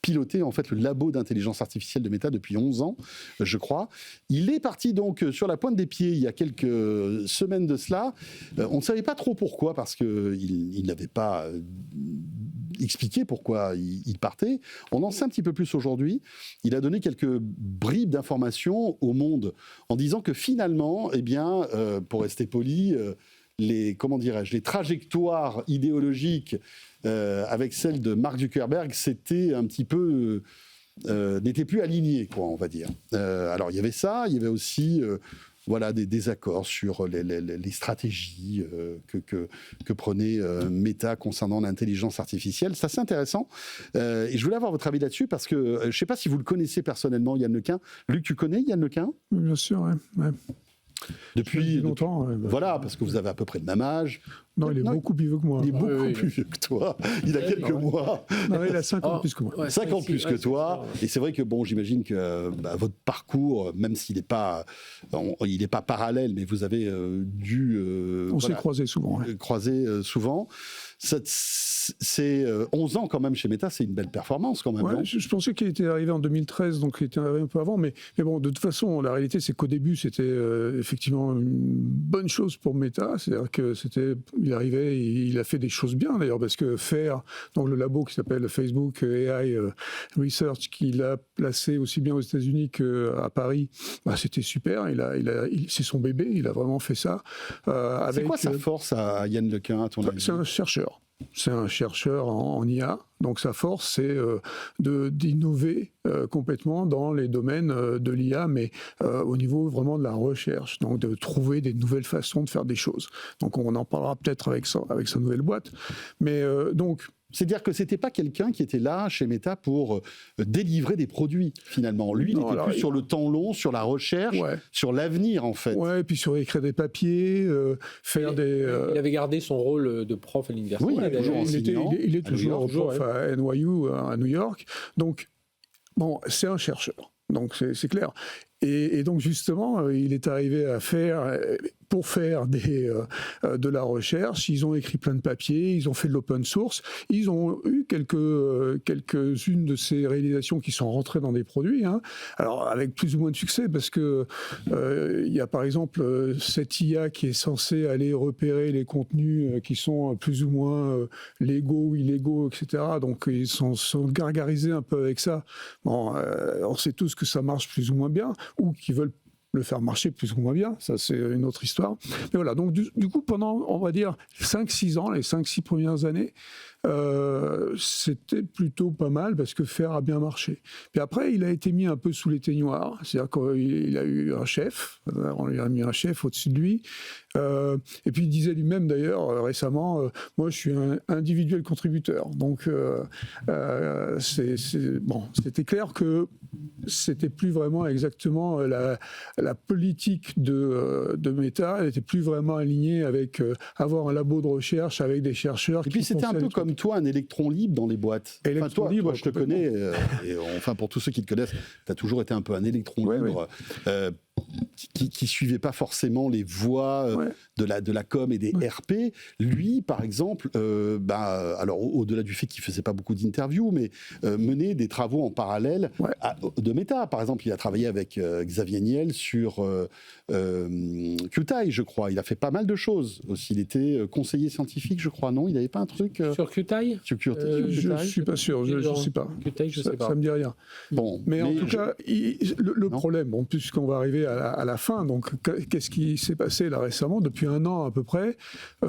Speaker 2: pilotait en fait le labo d'intelligence artificielle de Meta depuis 11 ans, je crois. Il est parti donc sur la pointe des pieds il y a quelques semaines de cela. On ne savait pas trop pourquoi, parce qu'il n'avait pas expliqué pourquoi il partait. On en sait un petit peu plus aujourd'hui. Il a donné quelques bribes d'informations au Monde en disant que finalement, pour rester poli, les trajectoires idéologiques avec celles de Mark Zuckerberg, c'était un petit peu n'étaient plus alignées, quoi, on va dire. Alors il y avait ça, il y avait aussi des désaccords sur les stratégies que prenait Meta concernant l'intelligence artificielle. C'est assez intéressant. Et je voulais avoir votre avis là-dessus parce que je ne sais pas si vous le connaissez personnellement, Yann Lequin. Luc, tu connais Yann Lequin ?
Speaker 5: Bien sûr, oui.
Speaker 2: Depuis
Speaker 5: longtemps.
Speaker 2: Voilà, parce que vous avez à peu près le même âge.
Speaker 5: Non, il est beaucoup plus vieux que moi.
Speaker 2: Il est beaucoup plus vieux que toi. Il a quelques mois.
Speaker 5: Non, il a 5 ans plus que moi.
Speaker 2: 5 ans plus que toi. Et c'est vrai que, bon, j'imagine que votre parcours, même s'il n'est pas parallèle, mais vous avez dû...
Speaker 5: On s'est croisés souvent.
Speaker 2: Croisés souvent. C'est 11 ans quand même chez Meta, c'est une belle performance quand même.
Speaker 5: Ouais, je pensais qu'il était arrivé en 2013, donc il était arrivé un peu avant, mais bon, de toute façon, la réalité, c'est qu'au début, c'était effectivement une bonne chose pour Meta, c'est-à-dire qu'il arrivait, il a fait des choses bien d'ailleurs, parce que FAIR, donc le labo qui s'appelle Facebook AI Research, qu'il a placé aussi bien aux États-Unis qu'à Paris, c'était super, c'est son bébé, il a vraiment fait ça.
Speaker 2: C'est quoi sa force à Yann Lequin, à ton avis ?
Speaker 5: C'est un chercheur. C'est un chercheur en IA, donc sa force c'est d'innover complètement dans les domaines de l'IA, mais au niveau vraiment de la recherche, donc de trouver des nouvelles façons de faire des choses. Donc on en parlera peut-être avec sa nouvelle boîte. Mais donc...
Speaker 2: C'est-à-dire que c'était pas quelqu'un qui était là chez Meta pour délivrer des produits, finalement. Lui, il était plus sur le temps long, sur la recherche, sur l'avenir, en fait.
Speaker 5: Ouais, et puis sur écrire des papiers, faire des...
Speaker 3: Il avait gardé son rôle de prof à l'université.
Speaker 2: Oui,
Speaker 5: il est toujours prof à NYU, à New York. Donc, bon, c'est un chercheur. Donc, c'est clair. Et donc, justement, il est arrivé pour faire de la recherche. Ils ont écrit plein de papiers, ils ont fait de l'open source. Ils ont eu quelques-unes de ces réalisations qui sont rentrées dans des produits. Hein. Alors, avec plus ou moins de succès, parce que il y a par exemple cette IA qui est censée aller repérer les contenus qui sont plus ou moins légaux ou illégaux, etc. Donc, ils sont gargarisés un peu avec ça. Bon, on sait tous que ça marche plus ou moins bien, ou qui veulent le faire marcher plus ou moins bien, ça c'est une autre histoire. Mais voilà, donc du coup, pendant, on va dire, 5-6 ans, les 5-6 premières années, c'était plutôt pas mal parce que FAIR a bien marché. Puis après, il a été mis un peu sous l'éteignoir, c'est-à-dire qu'il a eu un chef, on lui a mis un chef au-dessus de lui, et puis il disait lui-même d'ailleurs récemment, moi je suis un individuel contributeur. Donc c'était clair que c'était plus vraiment exactement la politique de Meta, elle n'était plus vraiment alignée avec avoir un labo de recherche avec des chercheurs.
Speaker 2: Et puis c'était un peu comme toi, un électron libre dans les boîtes. Enfin, toi, je te connais, et enfin pour tous ceux qui te connaissent, tu as toujours été un peu un électron libre. Qui suivait pas forcément les voies de la com et des RP. Lui, par exemple, alors au-delà du fait qu'il faisait pas beaucoup d'interviews, mais menait des travaux en parallèle de Meta. Par exemple, il a travaillé avec Xavier Niel sur QTI, je crois. Il a fait pas mal de choses aussi. Il était conseiller scientifique, je crois. Non, il n'avait pas un truc
Speaker 3: sur QTI.
Speaker 5: Je suis pas sûr. Je sais pas.
Speaker 3: QTI, je sais pas.
Speaker 5: Ça me dit rien.
Speaker 2: Bon,
Speaker 5: mais en tout cas, le problème, puisqu'on va arriver à la fin, donc qu'est-ce qui s'est passé là récemment? Depuis un an à peu près,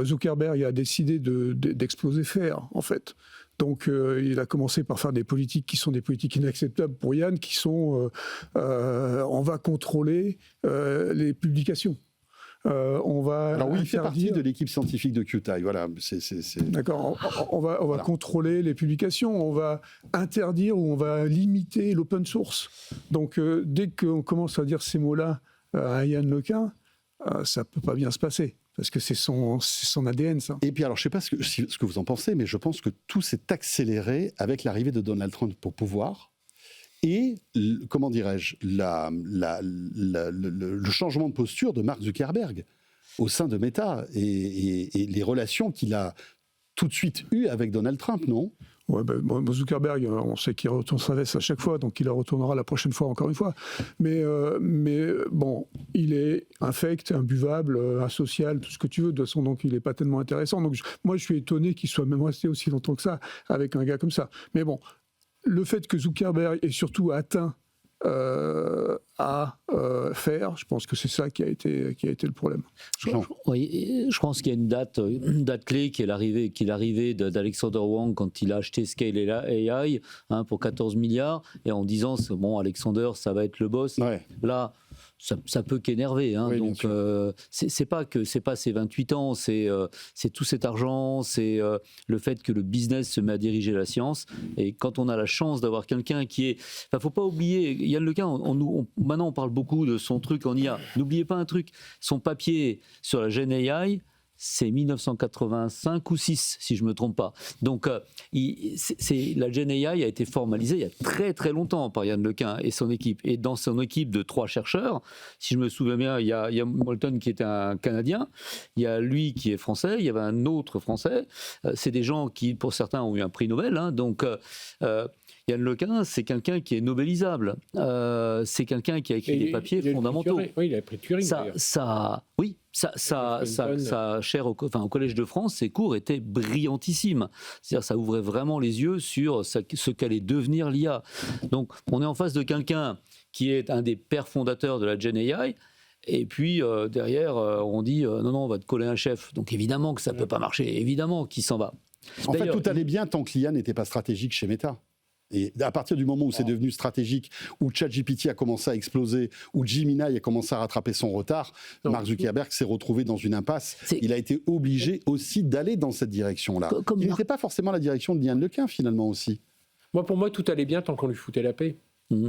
Speaker 5: Zuckerberg a décidé d'exploser FAIR, en fait. Donc il a commencé par faire des politiques qui sont des politiques inacceptables pour Yann, qui sont on va contrôler les publications.
Speaker 2: Alors oui, il fait partie de l'équipe scientifique de QTI. Voilà,
Speaker 5: D'accord. On va contrôler les publications. On va interdire ou on va limiter l'open source. Donc dès qu'on commence à dire ces mots-là à Yann Lequin, ça peut pas bien se passer. Parce que c'est son ADN, ça.
Speaker 2: Et puis alors, je ne sais pas ce que vous en pensez, mais je pense que tout s'est accéléré avec l'arrivée de Donald Trump au pouvoir. Et, comment dirais-je, le changement de posture de Mark Zuckerberg au sein de Meta et les relations qu'il a tout de suite eues avec Donald Trump, non ?
Speaker 5: Ouais, Zuckerberg, on sait qu'il retourne sa veste à chaque fois, donc il la retournera la prochaine fois encore une fois. Mais bon, il est infect, imbuvable, asocial, tout ce que tu veux, de toute façon, donc il n'est pas tellement intéressant. Donc moi, je suis étonné qu'il soit même resté aussi longtemps que ça avec un gars comme ça. Mais bon, le fait que Zuckerberg ait surtout atteint à faire, je pense que c'est ça qui a été le problème.
Speaker 4: Oui, je pense qu'il y a une date clé qui est l'arrivée d'Alexander Wang quand il a acheté Scale AI pour 14 milliards et en disant bon, Alexander, ça va être le boss. Ouais. Là, ça peut qu'énerver. Oui, donc c'est pas ces 28 ans, c'est tout cet argent, c'est le fait que le business se met à diriger la science. Et quand on a la chance d'avoir quelqu'un qui est, faut pas oublier, Yann Lequin, maintenant on parle beaucoup de son truc en IA. N'oubliez pas un truc, son papier sur la Gen AI. c'est 1985 ou 6, si je ne me trompe pas. Donc, la GenAI a été formalisée il y a très très longtemps par Yann Lequin et son équipe. Et dans son équipe de 3 chercheurs, si je me souviens bien, il y a Moulton qui était un Canadien, il y a lui qui est français, il y avait un autre français. C'est des gens qui, pour certains, ont eu un prix Nobel. Donc, Yann Lequin, c'est quelqu'un qui est nobélisable. C'est quelqu'un qui a écrit des papiers fondamentaux.
Speaker 3: Oui, il a pris Turing.
Speaker 4: Sa chaire au Collège de France, ses cours étaient brillantissimes. C'est-à-dire, ça ouvrait vraiment les yeux sur ce qu'allait devenir l'IA. Donc, on est en face de quelqu'un qui est un des pères fondateurs de la GenAI. Et puis, derrière, on dit non, on va te coller un chef. Donc, évidemment que ça ne peut pas marcher. Évidemment qu'il s'en va.
Speaker 2: En fait, tout allait bien tant que l'IA n'était pas stratégique chez Meta. Et à partir du moment où c'est devenu stratégique, où ChatGPT a commencé à exploser, où Gemini a commencé à rattraper son retard, Mark Zuckerberg s'est retrouvé dans une impasse. Il a été obligé aussi d'aller dans cette direction-là. Il n'était pas forcément la direction de Yann Lequin, finalement, aussi.
Speaker 3: Pour moi, tout allait bien tant qu'on lui foutait la paix.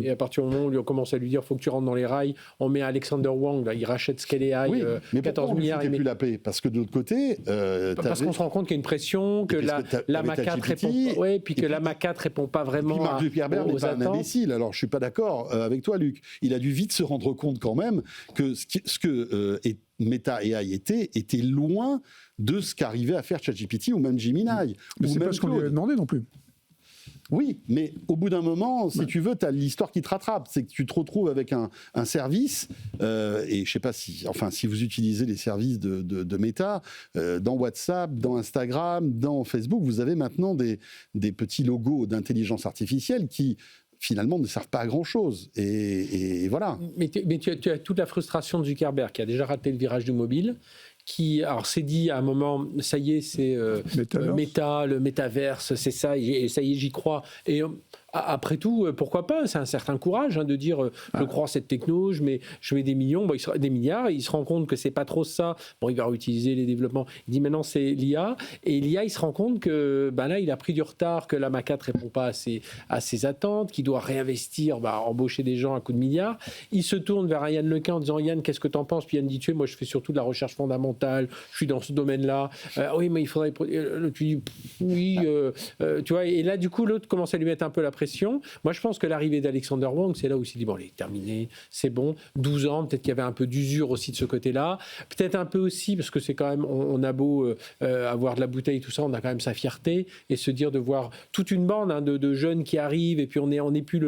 Speaker 3: Et à partir du moment où on commence à lui dire faut que tu rentres dans les rails, on met Alexander Wang, là, il rachète Scale AI,
Speaker 2: mais
Speaker 3: 14 milliards.
Speaker 2: Mais plus la paix, parce que de l'autre côté,
Speaker 3: parce qu'on se rend compte qu'il y a une pression, que la Mach 4 répond pas, puis que la Mach 4 répond pas vraiment
Speaker 2: Mark Zuckerberg n'est pas un imbécile. Alors je suis pas d'accord avec toi, Luc. Il a dû vite se rendre compte quand même que ce que Meta AI était loin de ce qu'arrivait à faire ChatGPT ou même Gemini.
Speaker 5: Mais c'est pas ce qu'on lui avait demandé non plus.
Speaker 2: Oui, mais au bout d'un moment, si tu veux, tu as l'histoire qui te rattrape. C'est que tu te retrouves avec un service, et je sais pas si vous utilisez les services de Meta, dans WhatsApp, dans Instagram, dans Facebook, vous avez maintenant des petits logos d'intelligence artificielle qui finalement ne servent pas à grand-chose. Et voilà.
Speaker 3: Mais tu as toute la frustration de Zuckerberg, qui a déjà raté le virage du mobile, qui s'est dit à un moment, ça y est, c'est Meta, le métaverse, c'est ça, et ça y est, j'y crois. Et après tout, pourquoi pas? C'est un certain courage de dire je crois en cette techno, je mets des millions, des milliards, et il se rend compte que c'est pas trop ça. Bon, il va réutiliser les développements. Il dit maintenant c'est l'IA, et l'IA, il se rend compte que là, il a pris du retard, que la Mach 4 répond pas à ses attentes, qu'il doit réinvestir, embaucher des gens à coups de milliards. Il se tourne vers Yann Lequin en disant Yann, qu'est-ce que t'en penses? Puis Yann dit moi je fais surtout de la recherche fondamentale, je suis dans ce domaine-là. Oui, mais il faudrait. Tu dis oui, tu vois. Et là, du coup, l'autre commence à lui mettre un peu la pression. Moi, je pense que l'arrivée d'Alexander Wang, c'est là où il s'est dit, bon, il est terminé, c'est bon, 12 ans, peut-être qu'il y avait un peu d'usure aussi de ce côté-là, peut-être un peu aussi, parce que c'est quand même, on a beau avoir de la bouteille, tout ça, on a quand même sa fierté, et se dire de voir toute une bande de jeunes qui arrivent, et puis on n'est plus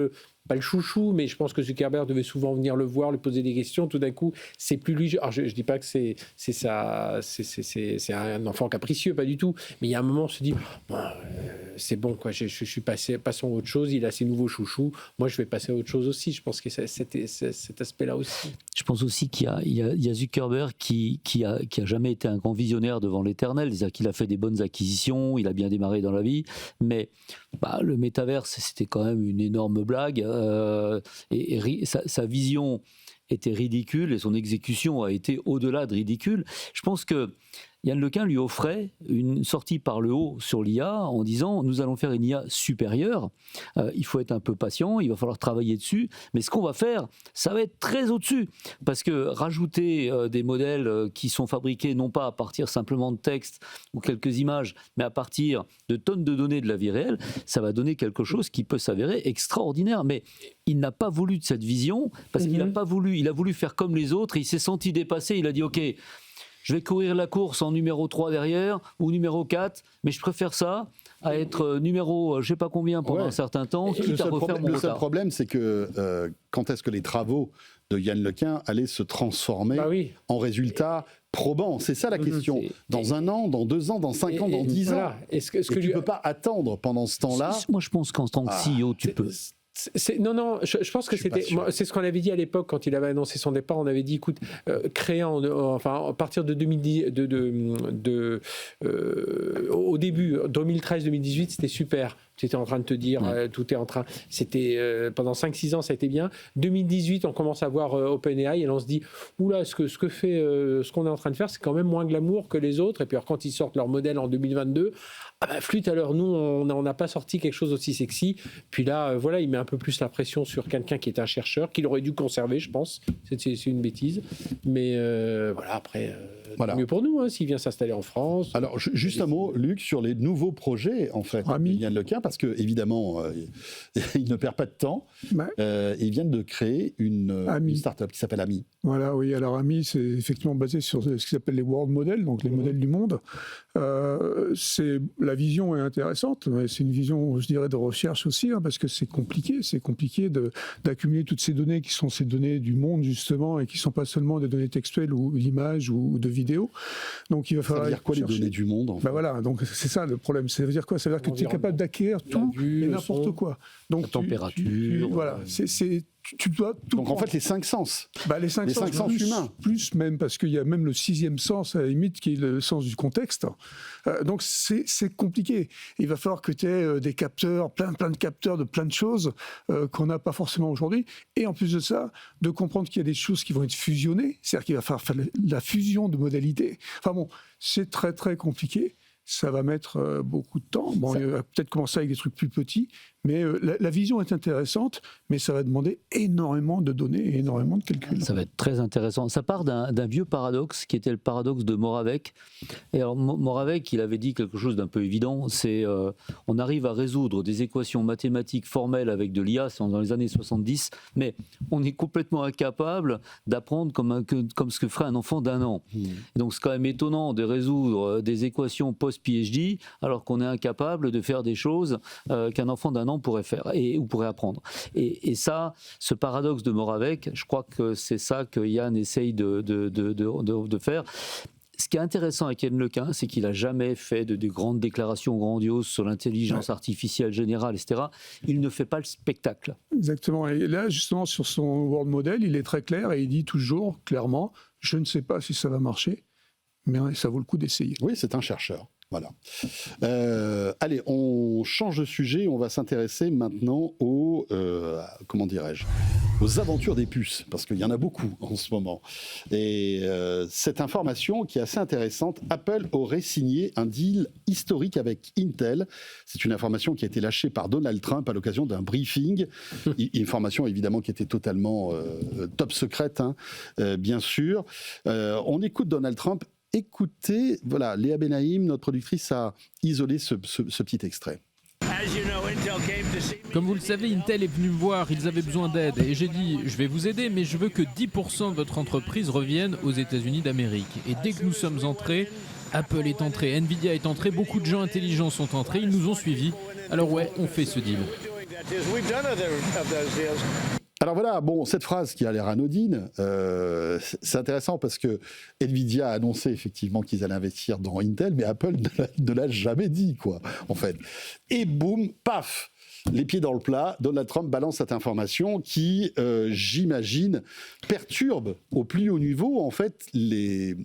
Speaker 3: pas le chouchou, mais je pense que Zuckerberg devait souvent venir le voir, lui poser des questions. Tout d'un coup, c'est plus lui. Alors, je dis pas que c'est un enfant capricieux, pas du tout. Mais il y a un moment, on se dit, c'est bon, quoi. Je suis passons à autre chose. Il a ses nouveaux chouchous. Moi, je vais passer à autre chose aussi. Je pense que cet aspect-là aussi.
Speaker 4: Je pense aussi qu'il y a Zuckerberg qui a jamais été un grand visionnaire devant l'éternel. C'est-à-dire qu'il a fait des bonnes acquisitions, il a bien démarré dans la vie, mais le métaverse, c'était quand même une énorme blague. Et sa vision était ridicule et son exécution a été au-delà de ridicule. Je pense que Yann Lequin lui offrait une sortie par le haut sur l'IA en disant nous allons faire une IA supérieure, il faut être un peu patient, il va falloir travailler dessus, mais ce qu'on va faire, ça va être très au-dessus, parce que rajouter des modèles qui sont fabriqués non pas à partir simplement de texte ou quelques images, mais à partir de tonnes de données de la vie réelle, ça va donner quelque chose qui peut s'avérer extraordinaire. Mais il n'a pas voulu de cette vision, parce qu'il n'a pas voulu, il a voulu faire comme les autres, il s'est senti dépassé, il a dit ok, je vais courir la course en numéro 3 derrière ou numéro 4, mais je préfère ça à être numéro je ne sais pas combien pendant un certain temps, quitte à refaire mon retard.
Speaker 2: Le seul problème, c'est que quand est-ce que les travaux de Yann Lequin allaient se transformer en résultats probants? C'est ça la question. Dans 1 an, dans 2 ans, dans 5 ans, dans 10 ans. Est-ce que tu ne peux pas attendre pendant ce temps-là?
Speaker 4: Moi, je pense qu'en tant que CEO, tu peux.
Speaker 3: Non, je pense que c'est ce qu'on avait dit à l'époque quand il avait annoncé son départ. On avait dit, écoute, créer à partir de 2010, au début, 2013-2018, c'était super. Tu étais en train de te dire, tout est en train... C'était, pendant 5-6 ans, ça a été bien. 2018, on commence à voir OpenAI et on se dit, oula, ce qu'on est en train de faire, c'est quand même moins glamour que les autres. Et puis alors, quand ils sortent leur modèle en 2022, flûte, alors nous, on n'a pas sorti quelque chose aussi sexy. Puis là, voilà, il met un peu plus la pression sur quelqu'un qui est un chercheur, qu'il aurait dû conserver, je pense. C'est une bêtise. Mais voilà, après, mieux pour nous, s'il vient s'installer en France.
Speaker 2: Alors, juste un mot, Luc, sur les nouveaux projets, en fait, Yann Lequin, parce que évidemment, il ne perd pas de temps. Ils viennent de créer une start-up qui s'appelle Ami.
Speaker 5: Voilà, oui. Alors, Ami, c'est effectivement basé sur ce qui s'appelle les world models, donc les modèles du monde. La vision est intéressante, mais c'est une vision, je dirais, de recherche aussi, parce que c'est compliqué. C'est compliqué d'accumuler toutes ces données qui sont ces données du monde, justement, et qui ne sont pas seulement des données textuelles ou d'images ou de vidéos. Donc, il va falloir.
Speaker 2: Ça veut dire quoi, les données du monde, en fait ?
Speaker 5: Voilà, donc c'est ça le problème. Ça veut dire quoi ? Ça veut dire que tu es capable d'acquérir tout et n'importe quoi. Donc,
Speaker 4: la température.
Speaker 5: Voilà, tu dois tout.
Speaker 2: Donc, en fait, les 5 sens.
Speaker 5: Les cinq sens
Speaker 2: humains.
Speaker 5: Plus même, parce qu'il y a même le 6e sens, à la limite, qui est le sens du contexte. Donc, c'est compliqué. Il va falloir que tu aies des capteurs, plein de capteurs de plein de choses qu'on n'a pas forcément aujourd'hui. Et en plus de ça, de comprendre qu'il y a des choses qui vont être fusionnées. C'est-à-dire qu'il va falloir faire la fusion de modalités. Enfin bon, c'est très, très compliqué. Ça va mettre beaucoup de temps. Bon, il va peut-être commencer avec des trucs plus petits, mais la vision est intéressante, mais ça va demander énormément de données et énormément de calculs.
Speaker 4: Ça va être très intéressant. Ça part d'un vieux paradoxe qui était le paradoxe de Moravec. Et alors Moravec, il avait dit quelque chose d'un peu évident, c'est on arrive à résoudre des équations mathématiques formelles avec de l'IA, c'est dans les années 70, mais on est complètement incapable d'apprendre comme ce que ferait un enfant d'1 an. Et donc c'est quand même étonnant de résoudre des équations post-PhD alors qu'on est incapable de faire des choses qu'un enfant d'1 an pourrait faire ou pourrait apprendre. Et ça, ce paradoxe de Moravec, je crois que c'est ça que Yann essaye de faire. Ce qui est intéressant avec Yann Lequin, c'est qu'il n'a jamais fait de grandes déclarations grandioses sur l'intelligence artificielle générale, etc. Il ne fait pas le spectacle.
Speaker 5: Exactement. Et là, justement, sur son world model, il est très clair et il dit toujours clairement, je ne sais pas si ça va marcher, mais ça vaut le coup d'essayer.
Speaker 2: Oui, c'est un chercheur. Voilà. Allez, on change de sujet. On va s'intéresser maintenant aux aventures des puces, parce qu'il y en a beaucoup en ce moment. Et cette information qui est assez intéressante, Apple aurait signé un deal historique avec Intel. C'est une information qui a été lâchée par Donald Trump à l'occasion d'un briefing. Une information évidemment qui était totalement top secrète, bien sûr. On écoute Donald Trump. Écoutez, voilà, Léa Benaïm, notre productrice, a isolé ce petit extrait.
Speaker 7: Comme vous le savez, Intel est venu me voir, ils avaient besoin d'aide. Et j'ai dit, je vais vous aider, mais je veux que 10% de votre entreprise revienne aux États-Unis d'Amérique. Et dès que nous sommes entrés, Apple est entré, Nvidia est entré, beaucoup de gens intelligents sont entrés, ils nous ont suivis. Alors ouais, on fait ce deal.
Speaker 2: Alors voilà, bon, cette phrase qui a l'air anodine, c'est intéressant parce que Nvidia a annoncé effectivement qu'ils allaient investir dans Intel, mais Apple ne l'a jamais dit, quoi, en fait. Et boum, paf, les pieds dans le plat, Donald Trump balance cette information qui, j'imagine, perturbe au plus haut niveau, en fait, les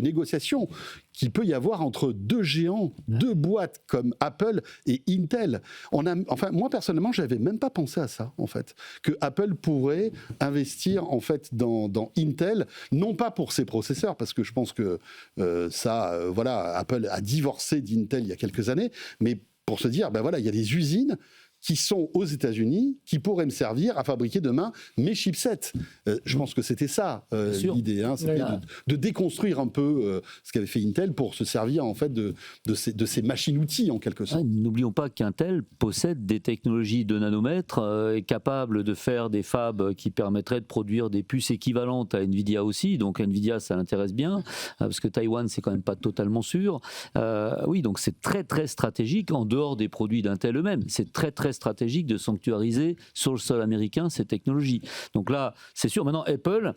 Speaker 2: négociations qu'il peut y avoir entre deux géants, deux boîtes comme Apple et Intel. Moi, personnellement, je n'avais même pas pensé à ça, en fait, que Apple pourrait investir, en fait, dans Intel, non pas pour ses processeurs, parce que je pense que Apple a divorcé d'Intel il y a quelques années, mais pour se dire, il y a des usines qui sont aux États-Unis, qui pourraient me servir à fabriquer demain mes chipsets. Je pense que c'était ça l'idée, c'était de déconstruire un peu ce qu'avait fait Intel pour se servir en fait de ces machines-outils en quelque sorte.
Speaker 4: N'oublions pas qu'Intel possède des technologies de nanomètres, est capable de faire des fabs qui permettraient de produire des puces équivalentes à Nvidia aussi. Donc Nvidia, ça l'intéresse bien, parce que Taïwan, c'est quand même pas totalement sûr. Oui, donc c'est très très stratégique en dehors des produits d'Intel eux-mêmes. C'est très très très stratégique de sanctuariser sur le sol américain ces technologies. Donc là, c'est sûr, maintenant Apple,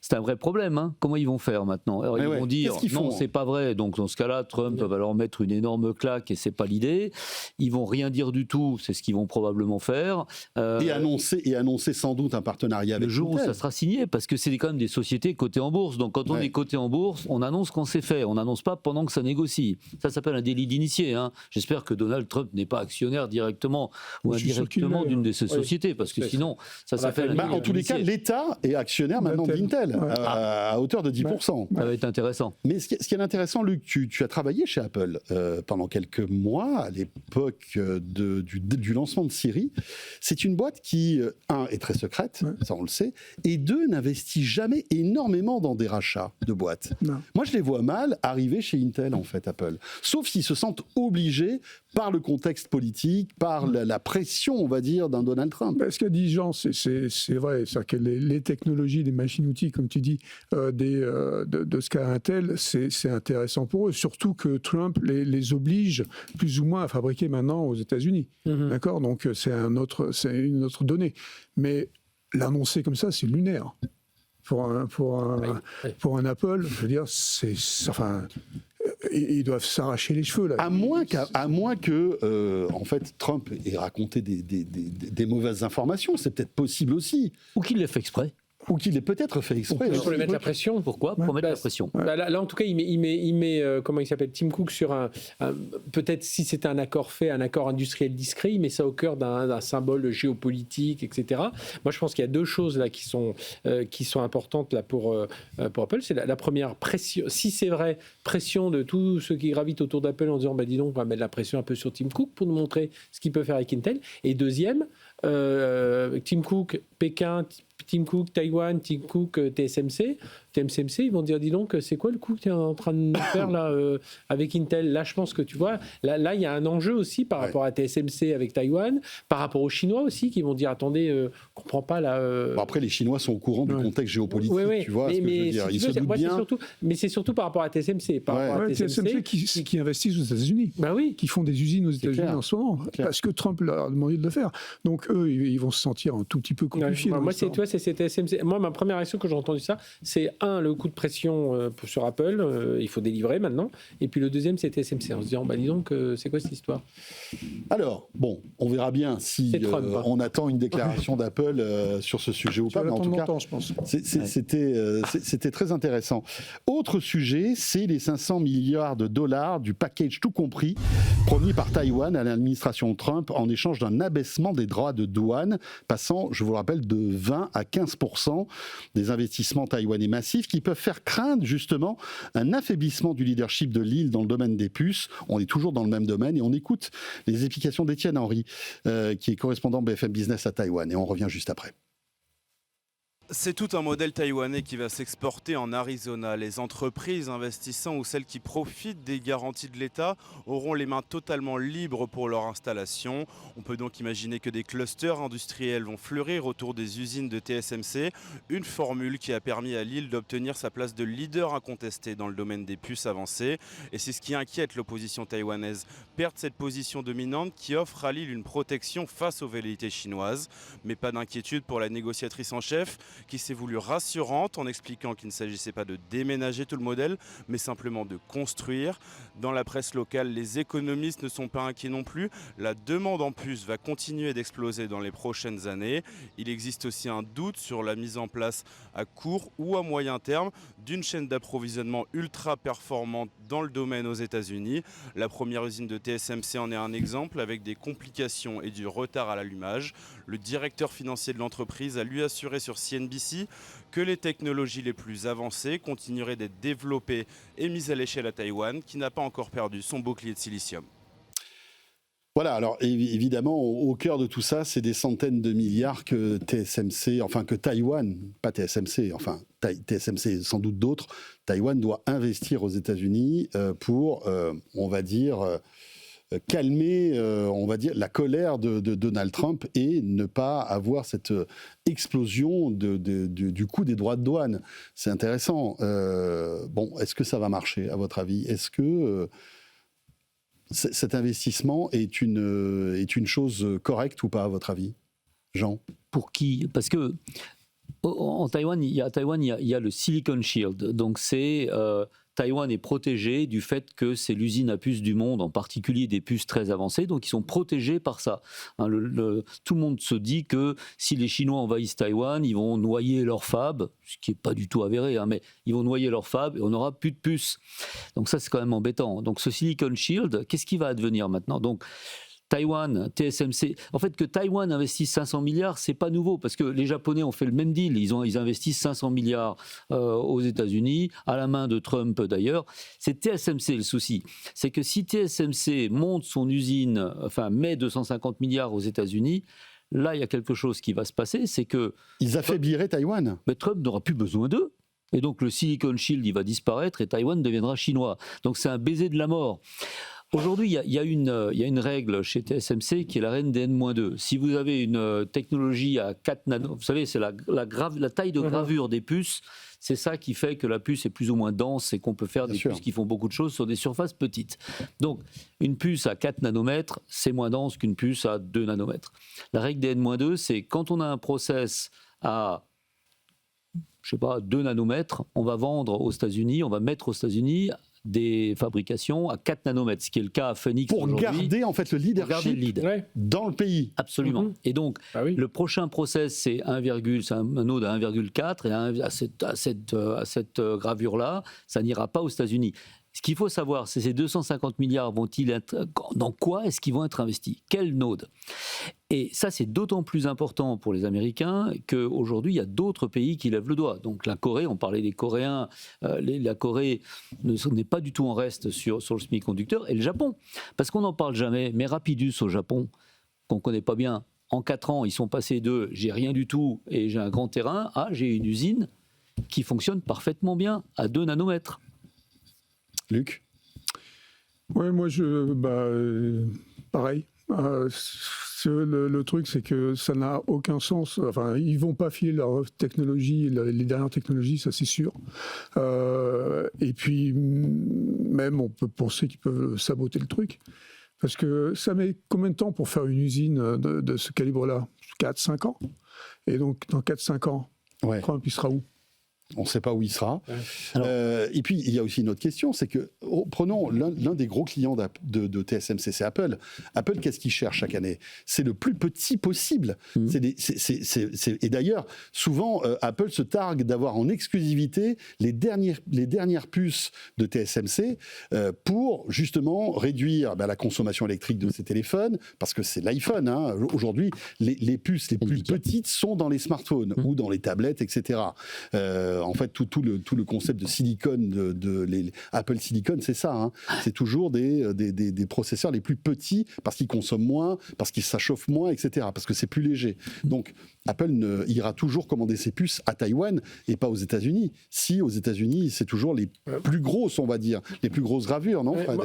Speaker 4: c'est un vrai problème. Hein. Comment ils vont faire maintenant? Alors, ils vont dire non, c'est pas vrai. Donc dans ce cas-là, Trump va leur mettre une énorme claque et c'est pas l'idée. Ils vont rien dire du tout, c'est ce qu'ils vont probablement faire.
Speaker 2: Et annoncer sans doute un partenariat avec
Speaker 4: le jour
Speaker 2: Intel.
Speaker 4: où ça sera signé, parce que c'est quand même des sociétés cotées en bourse. Donc quand on est coté en bourse, on annonce qu'on sait faire. On n'annonce pas pendant que ça négocie. Ça s'appelle un délit d'initié. Hein. J'espère que Donald Trump n'est pas actionnaire directement ou indirectement d'une de ces sociétés, parce que sinon, ça s'appelle.
Speaker 2: En tous les cas, l'État est actionnaire maintenant d'Intel à hauteur de 10%.
Speaker 4: Ça va être intéressant.
Speaker 2: Mais ce qui est intéressant, Luc, tu as travaillé chez Apple pendant quelques mois à l'époque du lancement de Siri. C'est une boîte qui, un, est très secrète, ça on le sait, et deux, n'investit jamais énormément dans des rachats de boîtes. Non. Moi, je les vois mal arriver chez Intel, en fait, Apple. Sauf s'ils se sentent obligés par le contexte politique, par la pression, on va dire, d'un Donald Trump.
Speaker 5: Ce qu'a dit Jean, c'est vrai. C'est-à-dire que les technologies, les machines-outils, comme tu dis, de ce qu'a Intel, c'est intéressant pour eux. Surtout que Trump les oblige plus ou moins à fabriquer maintenant aux États-Unis. D'accord ? Donc c'est une autre donnée. Mais l'annoncer comme ça, c'est lunaire. Pour un Apple, je veux dire, ils doivent s'arracher les cheveux là.
Speaker 2: À moins que en fait, Trump ait raconté des mauvaises informations, c'est peut-être possible aussi.
Speaker 4: Ou qu'il l'ait fait exprès.
Speaker 2: Ou qu'il ait peut-être fait exprès.
Speaker 3: Pour lui mettre la pression.
Speaker 4: Pourquoi ? Pour mettre la pression.
Speaker 3: Là, en tout cas, il met comment il s'appelle, Tim Cook sur peut-être si c'était un accord industriel discret, il met ça au cœur d'un symbole géopolitique, etc. Moi, je pense qu'il y a deux choses là qui sont importantes là pour Apple. C'est la première, pression. Si c'est vrai, pression de tous ceux qui gravitent autour d'Apple en disant, dis donc, on va mettre la pression un peu sur Tim Cook pour nous montrer ce qu'il peut faire avec Intel. Et deuxième, Tim Cook, Pékin, Tim Cook, Taïwan, Tim Cook, TSMC, ils vont dire, dis donc, c'est quoi le coup que tu es en train de faire là avec Intel? Là, je pense que tu vois, là, il y a un enjeu aussi par rapport à TSMC avec Taïwan, par rapport aux Chinois aussi, qui vont dire, attendez, on ne comprend pas là.
Speaker 2: Après, les Chinois sont au courant du contexte géopolitique, tu vois ce que je veux dire. Ils se doutent bien.
Speaker 3: Mais c'est surtout par rapport à TSMC.
Speaker 5: TSMC qui investissent aux États-Unis, qui font des usines aux États-Unis en ce moment, parce que Trump leur a demandé de le faire. Donc eux, ils vont se sentir un tout petit peu confiés.
Speaker 3: Moi, c'est TSMC. Moi, ma première réaction quand j'ai entendu ça, c'est le coup de pression sur Apple, il faut délivrer maintenant. Et puis le deuxième, c'est TSMC, en se disant, dis donc, c'est quoi cette histoire?
Speaker 2: Alors, bon, on verra bien si on attend une déclaration d'Apple sur ce sujet ou pas. Mais en tout cas,
Speaker 5: je pense.
Speaker 2: C'était très intéressant. Autre sujet, c'est les 500 milliards de dollars du package tout compris promis par Taïwan à l'administration Trump en échange d'un abaissement des droits de douane, passant, je vous le rappelle, de 20 à 15% des investissements taïwanais massifs qui peuvent faire craindre justement un affaiblissement du leadership de l'île dans le domaine des puces. On est toujours dans le même domaine et on écoute les explications d'Étienne Henry, qui est correspondant BFM Business à Taïwan, et on revient juste après.
Speaker 8: C'est tout un modèle taïwanais qui va s'exporter en Arizona. Les entreprises investissant ou celles qui profitent des garanties de l'État auront les mains totalement libres pour leur installation. On peut donc imaginer que des clusters industriels vont fleurir autour des usines de TSMC, une formule qui a permis à l'île d'obtenir sa place de leader incontesté dans le domaine des puces avancées. Et c'est ce qui inquiète l'opposition taïwanaise, perdre cette position dominante qui offre à l'île une protection face aux velléités chinoises. Mais pas d'inquiétude pour la négociatrice en chef, qui s'est voulue rassurante en expliquant qu'il ne s'agissait pas de déménager tout le modèle, mais simplement de construire. Dans la presse locale, les économistes ne sont pas inquiets non plus. La demande en puces va continuer d'exploser dans les prochaines années. Il existe aussi un doute sur la mise en place à court ou à moyen terme d'une chaîne d'approvisionnement ultra performante dans le domaine aux États-Unis. La première usine de TSMC en est un exemple, avec des complications et du retard à l'allumage. Le directeur financier de l'entreprise a lui assuré sur CNBC que les technologies les plus avancées continueraient d'être développées et mises à l'échelle à Taïwan, qui n'a pas encore perdu son bouclier de silicium.
Speaker 2: Voilà, alors évidemment, au cœur de tout ça, c'est des centaines de milliards que Taïwan, pas TSMC, enfin TSMC et sans doute d'autres, Taïwan doit investir aux États-Unis pour, on va dire, calmer, la colère de Donald Trump et ne pas avoir cette explosion du coût des droits de douane. C'est intéressant. Est-ce que ça va marcher, à votre avis ? Est-ce que cet investissement est une chose correcte ou pas, à votre avis, Jean?
Speaker 4: Pour qui? Parce que en Taïwan, il y a le Silicon Shield. Donc Taïwan est protégé du fait que c'est l'usine à puces du monde, en particulier des puces très avancées, donc ils sont protégés par ça. Tout le monde se dit que si les Chinois envahissent Taïwan, ils vont noyer leur fab, ce qui n'est pas du tout avéré, mais ils vont noyer leur fab et on n'aura plus de puces. Donc ça, c'est quand même embêtant. Donc ce Silicon Shield, qu'est-ce qui va advenir maintenant? Donc Taïwan, TSMC, en fait que Taïwan investisse 500 milliards, c'est pas nouveau parce que les Japonais ont fait le même deal, ils investissent 500 milliards aux États-Unis, à la main de Trump d'ailleurs. C'est TSMC le souci, c'est que si TSMC monte son usine, met 250 milliards aux États-Unis, là il y a quelque chose qui va se passer, c'est que
Speaker 2: ils affaibliraient Taïwan.
Speaker 4: Mais Trump n'aura plus besoin d'eux. Et donc le Silicon Shield, il va disparaître et Taïwan deviendra chinois. Donc c'est un baiser de la mort. Aujourd'hui, il y a une règle chez TSMC qui est la reine des N-2. Si vous avez une technologie à 4 nano, vous savez, c'est la taille de gravure des puces, c'est ça qui fait que la puce est plus ou moins dense et qu'on peut faire des puces qui font beaucoup de choses sur des surfaces petites. Donc, une puce à 4 nanomètres, c'est moins dense qu'une puce à 2 nanomètres. La règle des N-2, c'est quand on a un process à 2 nanomètres, on va vendre aux États-Unis, on va mettre aux États-Unis des fabrications à 4 nanomètres, ce qui est le cas à Phoenix
Speaker 2: aujourd'hui. Pour garder en fait le leadership dans le pays.
Speaker 4: Absolument. Et donc, le prochain process, c'est un node à 1,4 et à cette gravure-là, ça n'ira pas aux États-Unis. Ce qu'il faut savoir, c'est ces 250 milliards vont-ils être... Dans quoi est-ce qu'ils vont être investis? Quel node? Et ça, c'est d'autant plus important pour les Américains qu'aujourd'hui, il y a d'autres pays qui lèvent le doigt. Donc la Corée, on parlait des Coréens, la Corée n'est pas du tout en reste sur le semi-conducteur, et le Japon. Parce qu'on n'en parle jamais, mais Rapidus au Japon, qu'on ne connaît pas bien, en 4 ans, ils sont passés de « j'ai rien du tout et j'ai un grand terrain » à « j'ai une usine qui fonctionne parfaitement bien à 2 nanomètres ».
Speaker 2: Luc?
Speaker 5: Oui, moi, pareil. Le truc, c'est que ça n'a aucun sens. Enfin, ils ne vont pas filer leur technologie, les dernières technologies, ça c'est sûr. Et puis, même, on peut penser qu'ils peuvent saboter le truc. Parce que ça met combien de temps pour faire une usine de ce calibre-là? 4-5 ans. Et donc, dans 4-5 ans, Trump, il sera où?
Speaker 2: On ne sait pas où il sera. Et puis, il y a aussi une autre question, c'est que, prenons l'un des gros clients de TSMC, c'est Apple. Apple, qu'est-ce qu'il cherche chaque année? C'est le plus petit possible. Et d'ailleurs, souvent, Apple se targue d'avoir en exclusivité les dernières puces de TSMC pour, justement, réduire la consommation électrique de ses téléphones, parce que c'est l'iPhone. Aujourd'hui, les puces les plus petites sont dans les smartphones ou dans les tablettes, etc. En fait, tout le concept de silicone, les Apple Silicon, c'est ça. C'est toujours des processeurs les plus petits parce qu'ils consomment moins, parce qu'ils s'achauffent moins, etc. Parce que c'est plus léger. Donc, Apple ira toujours commander ses puces à Taïwan et pas aux États-Unis. Si, aux États-Unis, c'est toujours les plus grosses, on va dire, les plus grosses gravures, non, Fred?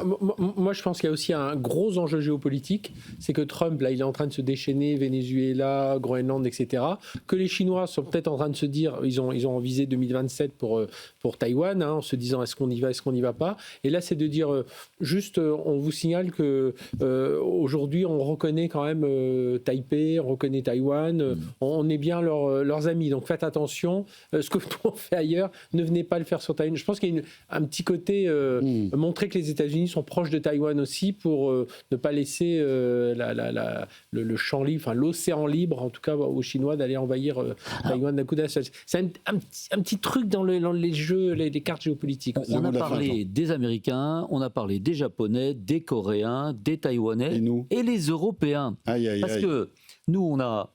Speaker 3: Moi, je pense qu'il y a aussi un gros enjeu géopolitique. C'est que Trump, là, il est en train de se déchaîner, Venezuela, Groenland, etc. Que les Chinois sont peut-être en train de se dire, ils ont visé 2027 pour Taïwan, en se disant est-ce qu'on y va, est-ce qu'on n'y va pas. Et là, c'est de dire juste, on vous signale que aujourd'hui, on reconnaît quand même Taipei, on reconnaît Taïwan, on est bien leurs amis. Donc faites attention, ce que tout on fait ailleurs, ne venez pas le faire sur Taïwan. Je pense qu'il y a un petit côté montrer que les États-Unis sont proches de Taïwan aussi pour ne pas laisser le champ libre, enfin l'océan libre, en tout cas aux Chinois, d'aller envahir Taïwan d'un coup d'un seul. C'est un petit truc dans les jeux, les cartes géopolitiques.
Speaker 4: On a parlé des Américains, on a parlé des Japonais, des Coréens, des Taïwanais et les Européens. Parce que nous, on a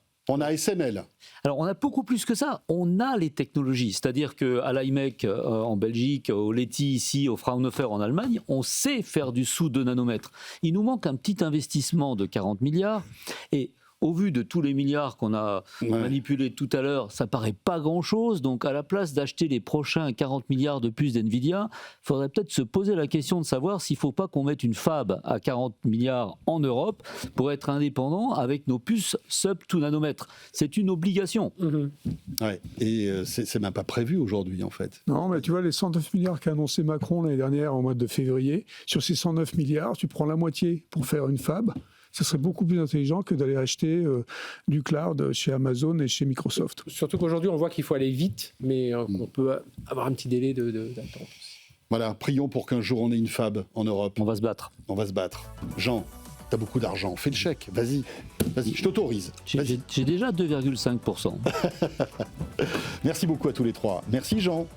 Speaker 2: SML.
Speaker 4: Alors, on a beaucoup plus que ça. On a les technologies. C'est-à-dire qu'à l'IMEC en Belgique, au Leti ici, au Fraunhofer en Allemagne, on sait faire du sous 2 nanomètres. Il nous manque un petit investissement de 40 milliards. Et au vu de tous les milliards qu'on a manipulés tout à l'heure, ça paraît pas grand-chose. Donc, à la place d'acheter les prochains 40 milliards de puces d'NVIDIA, il faudrait peut-être se poser la question de savoir s'il ne faut pas qu'on mette une fab à 40 milliards en Europe pour être indépendant avec nos puces sub-2 nanomètres. C'est une obligation.
Speaker 2: Ouais. Et c'est même pas prévu aujourd'hui, en fait.
Speaker 5: Non, mais tu vois, les 109 milliards qu'a annoncé Macron l'année dernière, au mois de février, sur ces 109 milliards, tu prends la moitié pour faire une fab. Ça serait beaucoup plus intelligent que d'aller acheter du cloud chez Amazon et chez Microsoft.
Speaker 3: Surtout qu'aujourd'hui, on voit qu'il faut aller vite, mais on peut avoir un petit délai d'attente.
Speaker 2: Voilà, prions pour qu'un jour on ait une fab en Europe.
Speaker 4: On va se battre.
Speaker 2: On va se battre. Jean, t'as beaucoup d'argent, fais le chèque, vas-y, je t'autorise.
Speaker 4: J'ai déjà 2,5%.
Speaker 2: Merci beaucoup à tous les trois. Merci Jean.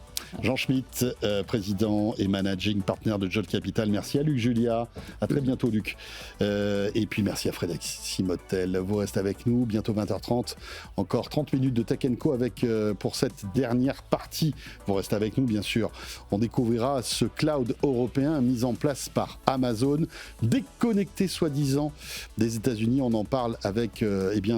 Speaker 2: Jean Schmitt, président et managing partner de Jolt Capital. Merci à Luc Julia. À très bientôt, Luc. Et puis merci à Frédéric Simotel. Vous restez avec nous. Bientôt 20h30. Encore 30 minutes de Tech & Co avec, pour cette dernière partie. Vous restez avec nous, bien sûr. On découvrira ce cloud européen mis en place par Amazon, déconnecté soi-disant des États-Unis. On en parle avec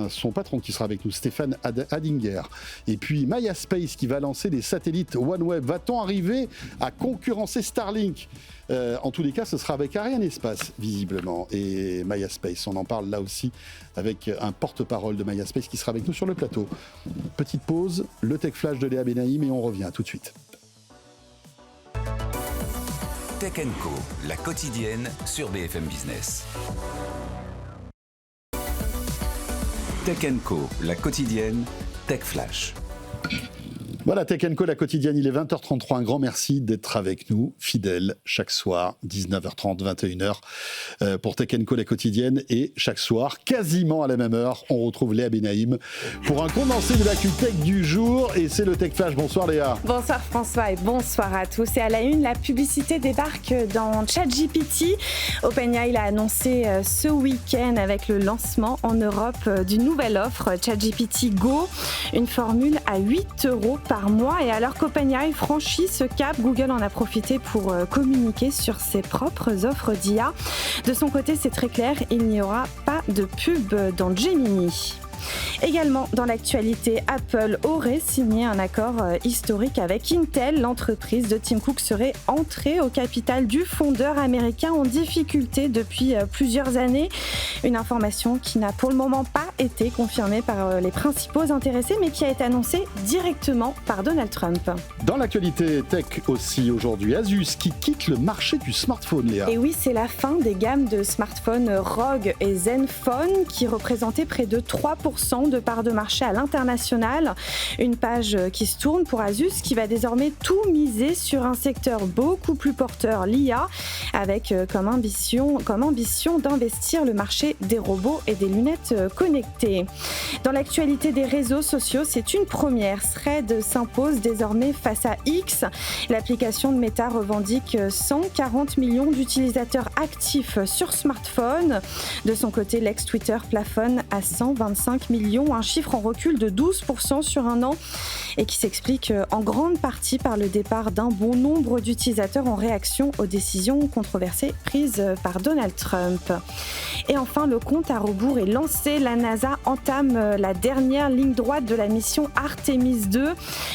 Speaker 2: son patron qui sera avec nous, Stéphane Hadinger. Et puis Maya Space qui va lancer des satellites OneWeb. Va-t-on arriver à concurrencer Starlink ? En tous les cas, ce sera avec Ariane Espace, visiblement, et Maya Space. On en parle là aussi avec un porte-parole de Maya Space qui sera avec nous sur le plateau. Petite pause, le Tech Flash de Léa Benaïm, et on revient tout de suite.
Speaker 1: Tech & Co, la quotidienne sur BFM Business. Tech & Co, la quotidienne, Tech Flash.
Speaker 2: Voilà, Tech & Co, la quotidienne, il est 20h33. Un grand merci d'être avec nous, fidèles, chaque soir, 19h30, 21h, pour Tech & Co, la quotidienne. Et chaque soir, quasiment à la même heure, on retrouve Léa Benaïm pour un condensé de l'actu tech du jour. Et c'est le Tech Flash. Bonsoir Léa.
Speaker 9: Bonsoir François et bonsoir à tous. Et à la une, la publicité débarque dans ChatGPT. OpenAI l'a annoncé ce week-end avec le lancement en Europe d'une nouvelle offre, ChatGPT Go. Une formule à 8 € par mois, et alors qu'OpenAI franchit ce cap, Google en a profité pour communiquer sur ses propres offres d'IA. De son côté, c'est très clair, il n'y aura pas de pub dans Gemini. Également, dans l'actualité, Apple aurait signé un accord historique avec Intel. L'entreprise de Tim Cook serait entrée au capital du fondeur américain en difficulté depuis plusieurs années. Une information qui n'a pour le moment pas été confirmée par les principaux intéressés, mais qui a été annoncée directement par Donald Trump.
Speaker 2: Dans l'actualité tech aussi aujourd'hui, Asus qui quitte le marché du smartphone, Léa.
Speaker 9: Et oui, c'est la fin des gammes de smartphones ROG et Zenfone qui représentaient près de 3% de part de marché à l'international. Une page qui se tourne pour Asus qui va désormais tout miser sur un secteur beaucoup plus porteur, l'IA, avec comme ambition d'investir le marché des robots et des lunettes connectées. Dans l'actualité des réseaux sociaux, c'est une première. Thread s'impose désormais face à X. L'application de Meta revendique 140 millions d'utilisateurs actifs sur smartphone. De son côté, l'ex-Twitter plafonne à 125 millions, un chiffre en recul de 12% sur un an et qui s'explique en grande partie par le départ d'un bon nombre d'utilisateurs en réaction aux décisions controversées prises par Donald Trump. Et enfin, le compte à rebours est lancé. La NASA entame la dernière ligne droite de la mission Artemis 2.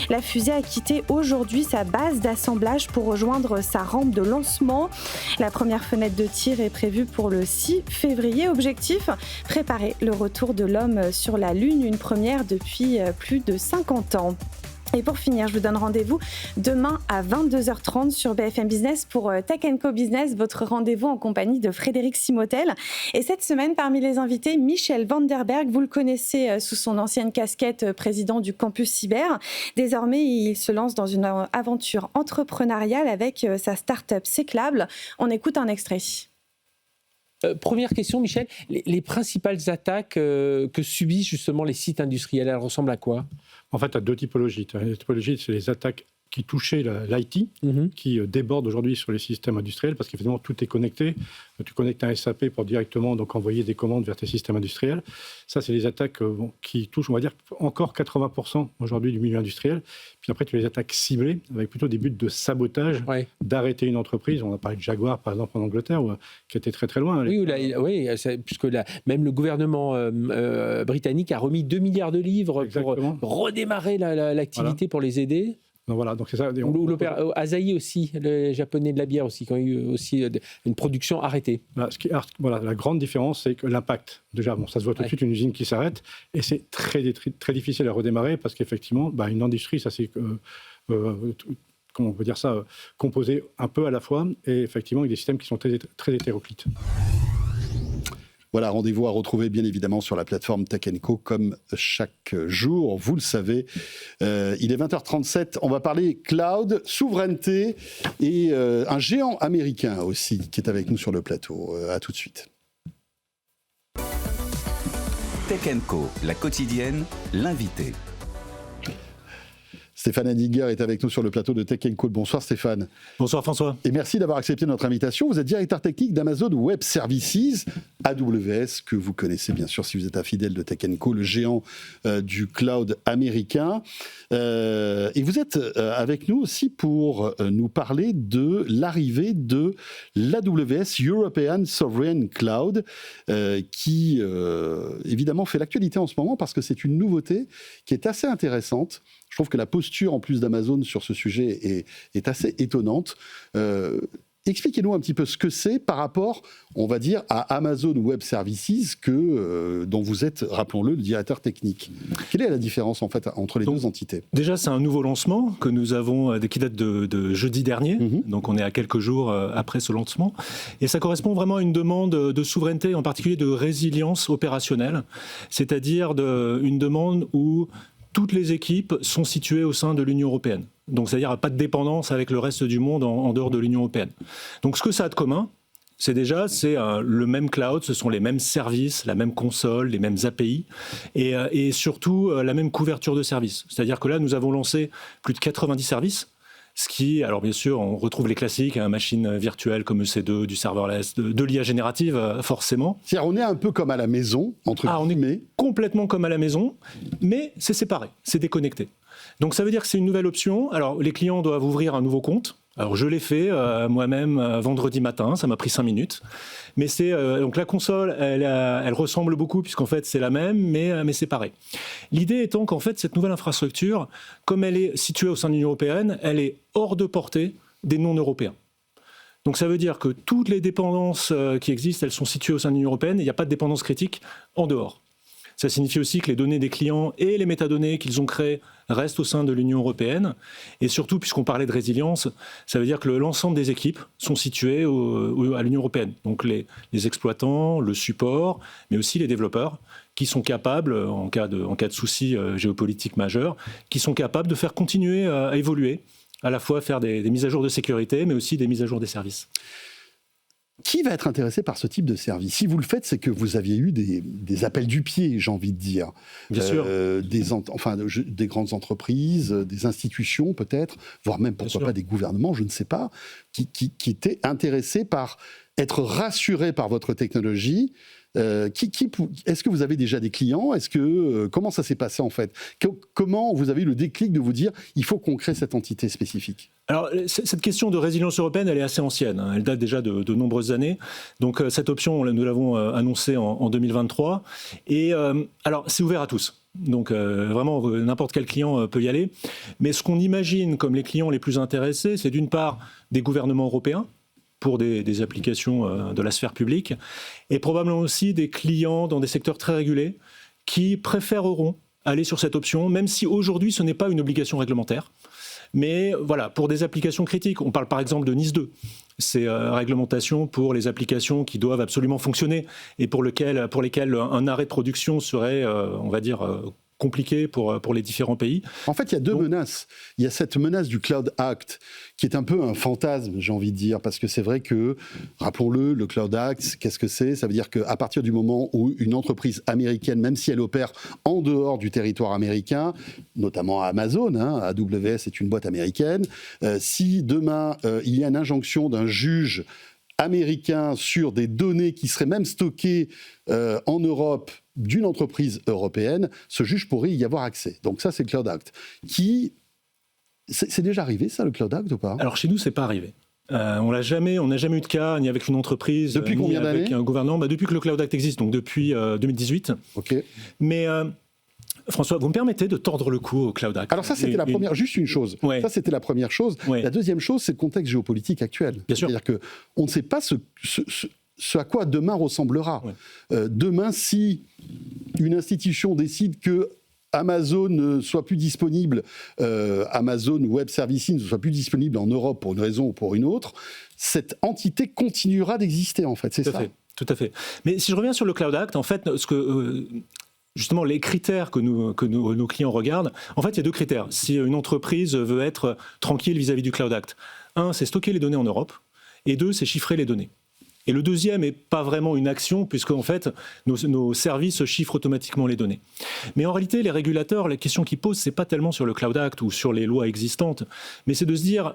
Speaker 9: La fusée a quitté aujourd'hui sa base d'assemblage pour rejoindre sa rampe de lancement. La première fenêtre de tir est prévue pour le 6 février. Objectif, préparer le retour de l'homme sur la Lune, une première depuis plus de 50 ans. Et pour finir, je vous donne rendez-vous demain à 22h30 sur BFM Business pour Tech & Co Business, votre rendez-vous en compagnie de Frédéric Simotel. Et cette semaine, parmi les invités, Michel Vanderberg, vous le connaissez sous son ancienne casquette président du Campus Cyber. Désormais, il se lance dans une aventure entrepreneuriale avec sa start-up Seclable. On écoute un extrait.
Speaker 3: Première question, Michel. Les principales attaques que subissent justement les sites industriels, elles ressemblent à quoi ?
Speaker 10: En fait, tu as deux typologies. La typologie, c'est les attaques qui touchait l'IT, qui déborde aujourd'hui sur les systèmes industriels, parce qu'évidemment, tout est connecté. Tu connectes un SAP pour directement donc, envoyer des commandes vers tes systèmes industriels. Ça, c'est les attaques qui touchent, on va dire, encore 80% aujourd'hui du milieu industriel. Puis après, tu as les attaques ciblées, avec plutôt des buts de sabotage, d'arrêter une entreprise. On a parlé de Jaguar, par exemple, en Angleterre, qui était très très loin.
Speaker 3: Oui, puisque même le gouvernement britannique a remis 2 milliards de livres pour redémarrer l'activité, pour les aider.
Speaker 10: Donc voilà, donc c'est ça.
Speaker 3: Asahi aussi, le japonais de la bière aussi, qui ont eu aussi une production arrêtée.
Speaker 10: La grande différence, c'est que l'impact, déjà, ça se voit tout de suite, une usine qui s'arrête, et c'est très, très difficile à redémarrer, parce qu'effectivement, une industrie, ça c'est... comment on peut dire ça, composé un peu à la fois, et effectivement avec des systèmes qui sont très, très hétéroclites.
Speaker 2: Voilà, rendez-vous à retrouver bien évidemment sur la plateforme Tech & Co comme chaque jour, vous le savez. Il est 20h37, on va parler cloud, souveraineté et un géant américain aussi qui est avec nous sur le plateau. À tout de suite.
Speaker 1: Tech & Co, la quotidienne, l'invité.
Speaker 2: Stéphane Henniger est avec nous sur le plateau de Tech & Co. Bonsoir Stéphane.
Speaker 11: Bonsoir François.
Speaker 2: Et merci d'avoir accepté notre invitation. Vous êtes directeur technique d'Amazon Web Services, AWS, que vous connaissez bien sûr si vous êtes un fidèle de Tech & Co, le géant du cloud américain. Et vous êtes avec nous aussi pour nous parler de l'arrivée de l'AWS European Sovereign Cloud, qui évidemment fait l'actualité en ce moment parce que c'est une nouveauté qui est assez intéressante. Je trouve que la posture, en plus d'Amazon, sur ce sujet est assez étonnante. Expliquez-nous un petit peu ce que c'est par rapport, on va dire, à Amazon Web Services dont vous êtes, rappelons-le, le directeur technique. Quelle est la différence, en fait, entre les deux entités ?
Speaker 11: Déjà, c'est un nouveau lancement que nous avons, qui date de jeudi dernier. Donc, on est à quelques jours après ce lancement. Et ça correspond vraiment à une demande de souveraineté, en particulier de résilience opérationnelle. C'est-à-dire une demande où toutes les équipes sont situées au sein de l'Union européenne. Donc, c'est-à-dire pas de dépendance avec le reste du monde en dehors de l'Union européenne. Donc, ce que ça a de commun, c'est le même cloud, ce sont les mêmes services, la même console, les mêmes API et surtout la même couverture de services. C'est-à-dire que là, nous avons lancé plus de 90 services. Ce qui, alors bien sûr, on retrouve les classiques, machines virtuelles comme EC2, du serverless, de l'IA générative, forcément.
Speaker 2: C'est-à-dire, on est un peu comme à la maison, entre guillemets.
Speaker 11: On est complètement comme à la maison, mais c'est séparé, c'est déconnecté. Donc ça veut dire que c'est une nouvelle option. Alors les clients doivent ouvrir un nouveau compte. Alors je l'ai fait moi-même vendredi matin, ça m'a pris 5 minutes. Mais donc la console, elle ressemble beaucoup puisqu'en fait c'est la même, mais séparée. L'idée étant qu'en fait cette nouvelle infrastructure, comme elle est située au sein de l'Union européenne, elle est hors de portée des non-européens. Donc ça veut dire que toutes les dépendances qui existent, elles sont situées au sein de l'Union européenne et il n'y a pas de dépendance critique en dehors. Ça signifie aussi que les données des clients et les métadonnées qu'ils ont créées restent au sein de l'Union européenne. Et surtout, puisqu'on parlait de résilience, ça veut dire que l'ensemble des équipes sont situées à l'Union européenne. Donc les exploitants, le support, mais aussi les développeurs qui sont capables, en cas de soucis géopolitiques majeurs, qui sont capables de faire continuer à évoluer, à la fois faire des mises à jour de sécurité, mais aussi des mises à jour des services.
Speaker 2: Qui va être intéressé par ce type de service ? Si vous le faites, c'est que vous aviez eu des appels du pied, j'ai envie de dire.
Speaker 11: Bien sûr.
Speaker 2: Des grandes entreprises, des institutions peut-être, voire même pourquoi pas des gouvernements, je ne sais pas, qui étaient intéressés par être rassurés par votre technologie. Est-ce que vous avez déjà des clients ? Comment ça s'est passé en fait ? Comment vous avez eu le déclic de vous dire il faut qu'on crée cette entité spécifique ?
Speaker 11: Alors, cette question de résilience européenne, elle est assez ancienne. Elle date déjà de nombreuses années. Donc, cette option, nous l'avons annoncée en 2023. Et alors, c'est ouvert à tous. Donc, vraiment, n'importe quel client peut y aller. Mais ce qu'on imagine comme les clients les plus intéressés, c'est d'une part des gouvernements européens, pour des applications de la sphère publique, et probablement aussi des clients dans des secteurs très régulés qui préféreront aller sur cette option, même si aujourd'hui ce n'est pas une obligation réglementaire. Mais voilà, pour des applications critiques, on parle par exemple de NIS 2. C'est réglementation pour les applications qui doivent absolument fonctionner et pour lesquelles un arrêt de production serait, on va dire, compliqué pour les différents pays.
Speaker 2: En fait, il y a deux menaces. Il y a cette menace du Cloud Act, qui est un peu un fantasme, j'ai envie de dire, parce que c'est vrai que, rappelons-le, le Cloud Act, qu'est-ce que c'est ? Ça veut dire qu'à partir du moment où une entreprise américaine, même si elle opère en dehors du territoire américain, notamment Amazon, AWS est une boîte américaine, si demain il y a une injonction d'un juge américain sur des données qui seraient même stockées en Europe d'une entreprise européenne, ce juge pourrait y avoir accès. Donc ça, c'est le Cloud Act. C'est déjà arrivé, ça, le Cloud Act, ou pas ?
Speaker 11: Alors chez nous, c'est pas arrivé. On n'a jamais eu de cas, ni avec une entreprise,
Speaker 2: depuis combien
Speaker 11: ni avec
Speaker 2: d'années ?
Speaker 11: un gouvernement. Depuis que le Cloud Act existe, donc depuis 2018.
Speaker 2: Ok.
Speaker 11: Mais François, vous me permettez de tordre le cou au Cloud Act ?
Speaker 2: Alors ça, c'était la première, juste une chose.
Speaker 11: Ouais.
Speaker 2: Ça, c'était la première chose. Ouais. La deuxième chose, c'est le contexte géopolitique actuel.
Speaker 11: Bien sûr.
Speaker 2: C'est-à-dire qu'on ne sait pas ce à quoi demain ressemblera. Ouais. Demain, si une institution décide que Amazon ne soit plus disponible, Amazon Web Services ne soit plus disponible en Europe pour une raison ou pour une autre, cette entité continuera d'exister, en fait. C'est ça.
Speaker 11: Tout à fait. Mais si je reviens sur le Cloud Act, en fait, justement, les critères que nos clients regardent, en fait, il y a deux critères. Si une entreprise veut être tranquille vis-à-vis du Cloud Act, un, c'est stocker les données en Europe, et deux, c'est chiffrer les données. Et le deuxième n'est pas vraiment une action, puisqu'en fait, nos services chiffrent automatiquement les données. Mais en réalité, les régulateurs, la question qu'ils posent, ce n'est pas tellement sur le Cloud Act ou sur les lois existantes, mais c'est de se dire...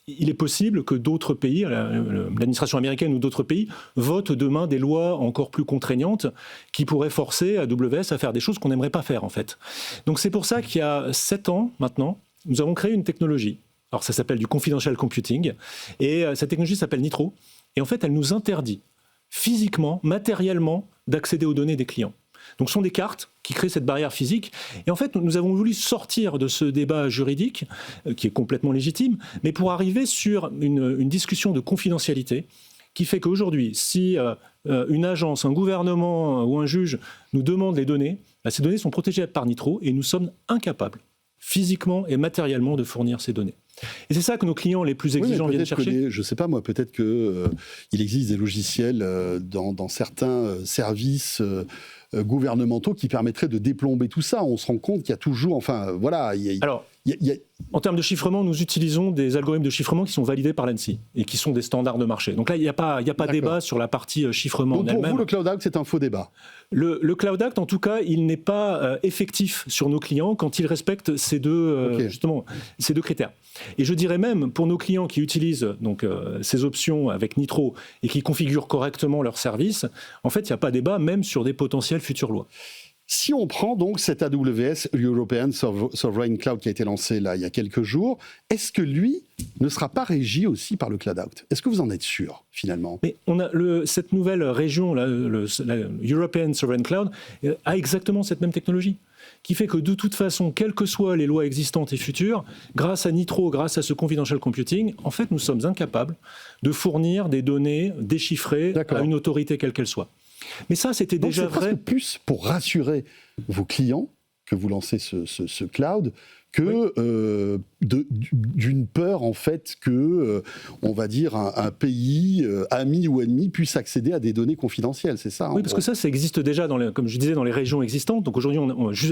Speaker 11: il est possible que d'autres pays, l'administration américaine ou d'autres pays, votent demain des lois encore plus contraignantes qui pourraient forcer AWS à faire des choses qu'on n'aimerait pas faire, en fait. Donc c'est pour ça qu'il y a 7 ans maintenant, nous avons créé une technologie. Alors ça s'appelle du confidential computing, et cette technologie s'appelle Nitro, et en fait elle nous interdit physiquement, matériellement, d'accéder aux données des clients. Donc ce sont des cartes qui créent cette barrière physique. Et en fait, nous avons voulu sortir de ce débat juridique, qui est complètement légitime, mais pour arriver sur une discussion de confidentialité qui fait qu'aujourd'hui, si une agence, un gouvernement ou un juge nous demande les données, ces données sont protégées par Nitro et nous sommes incapables, physiquement et matériellement, de fournir ces données. Et c'est ça que nos clients les plus exigeants viennent chercher.
Speaker 2: Je ne sais pas moi, peut-être qu'il existe des logiciels dans certains services gouvernementaux qui permettraient de déplomber tout ça. On se rend compte qu'il y a toujours... Enfin, voilà...
Speaker 11: Alors, en termes de chiffrement, nous utilisons des algorithmes de chiffrement qui sont validés par l'ANSSI et qui sont des standards de marché. Donc là, il n'y a pas débat sur la partie chiffrement.
Speaker 2: Donc pour vous, le Cloud Act, c'est un faux débat ?
Speaker 11: Le Cloud Act, en tout cas, il n'est pas effectif sur nos clients quand il respecte ces deux critères. Et je dirais même, pour nos clients qui utilisent donc, ces options avec Nitro et qui configurent correctement leurs services, en fait, il n'y a pas débat, même sur des potentielles futures lois.
Speaker 2: Si on prend donc cet AWS, European Sovereign Cloud, qui a été lancé là il y a quelques jours, est-ce que lui ne sera pas régi aussi par le Cloud Act ? Est-ce que vous en êtes sûr, finalement ?
Speaker 11: Mais on a cette nouvelle région, la European Sovereign Cloud, a exactement cette même technologie, qui fait que de toute façon, quelles que soient les lois existantes et futures, grâce à Nitro, grâce à ce confidential computing, en fait, nous sommes incapables de fournir des données déchiffrées à une autorité quelle qu'elle soit. Mais ça, c'était déjà vrai.
Speaker 2: Donc c'est presque plus pour rassurer vos clients que vous lancez ce cloud que d'une peur, en fait, que, on va dire, un pays, ami ou ennemi, puisse accéder à des données confidentielles, c'est ça ?
Speaker 11: Oui, parce que ça existe déjà, comme je disais, dans les régions existantes. Donc aujourd'hui,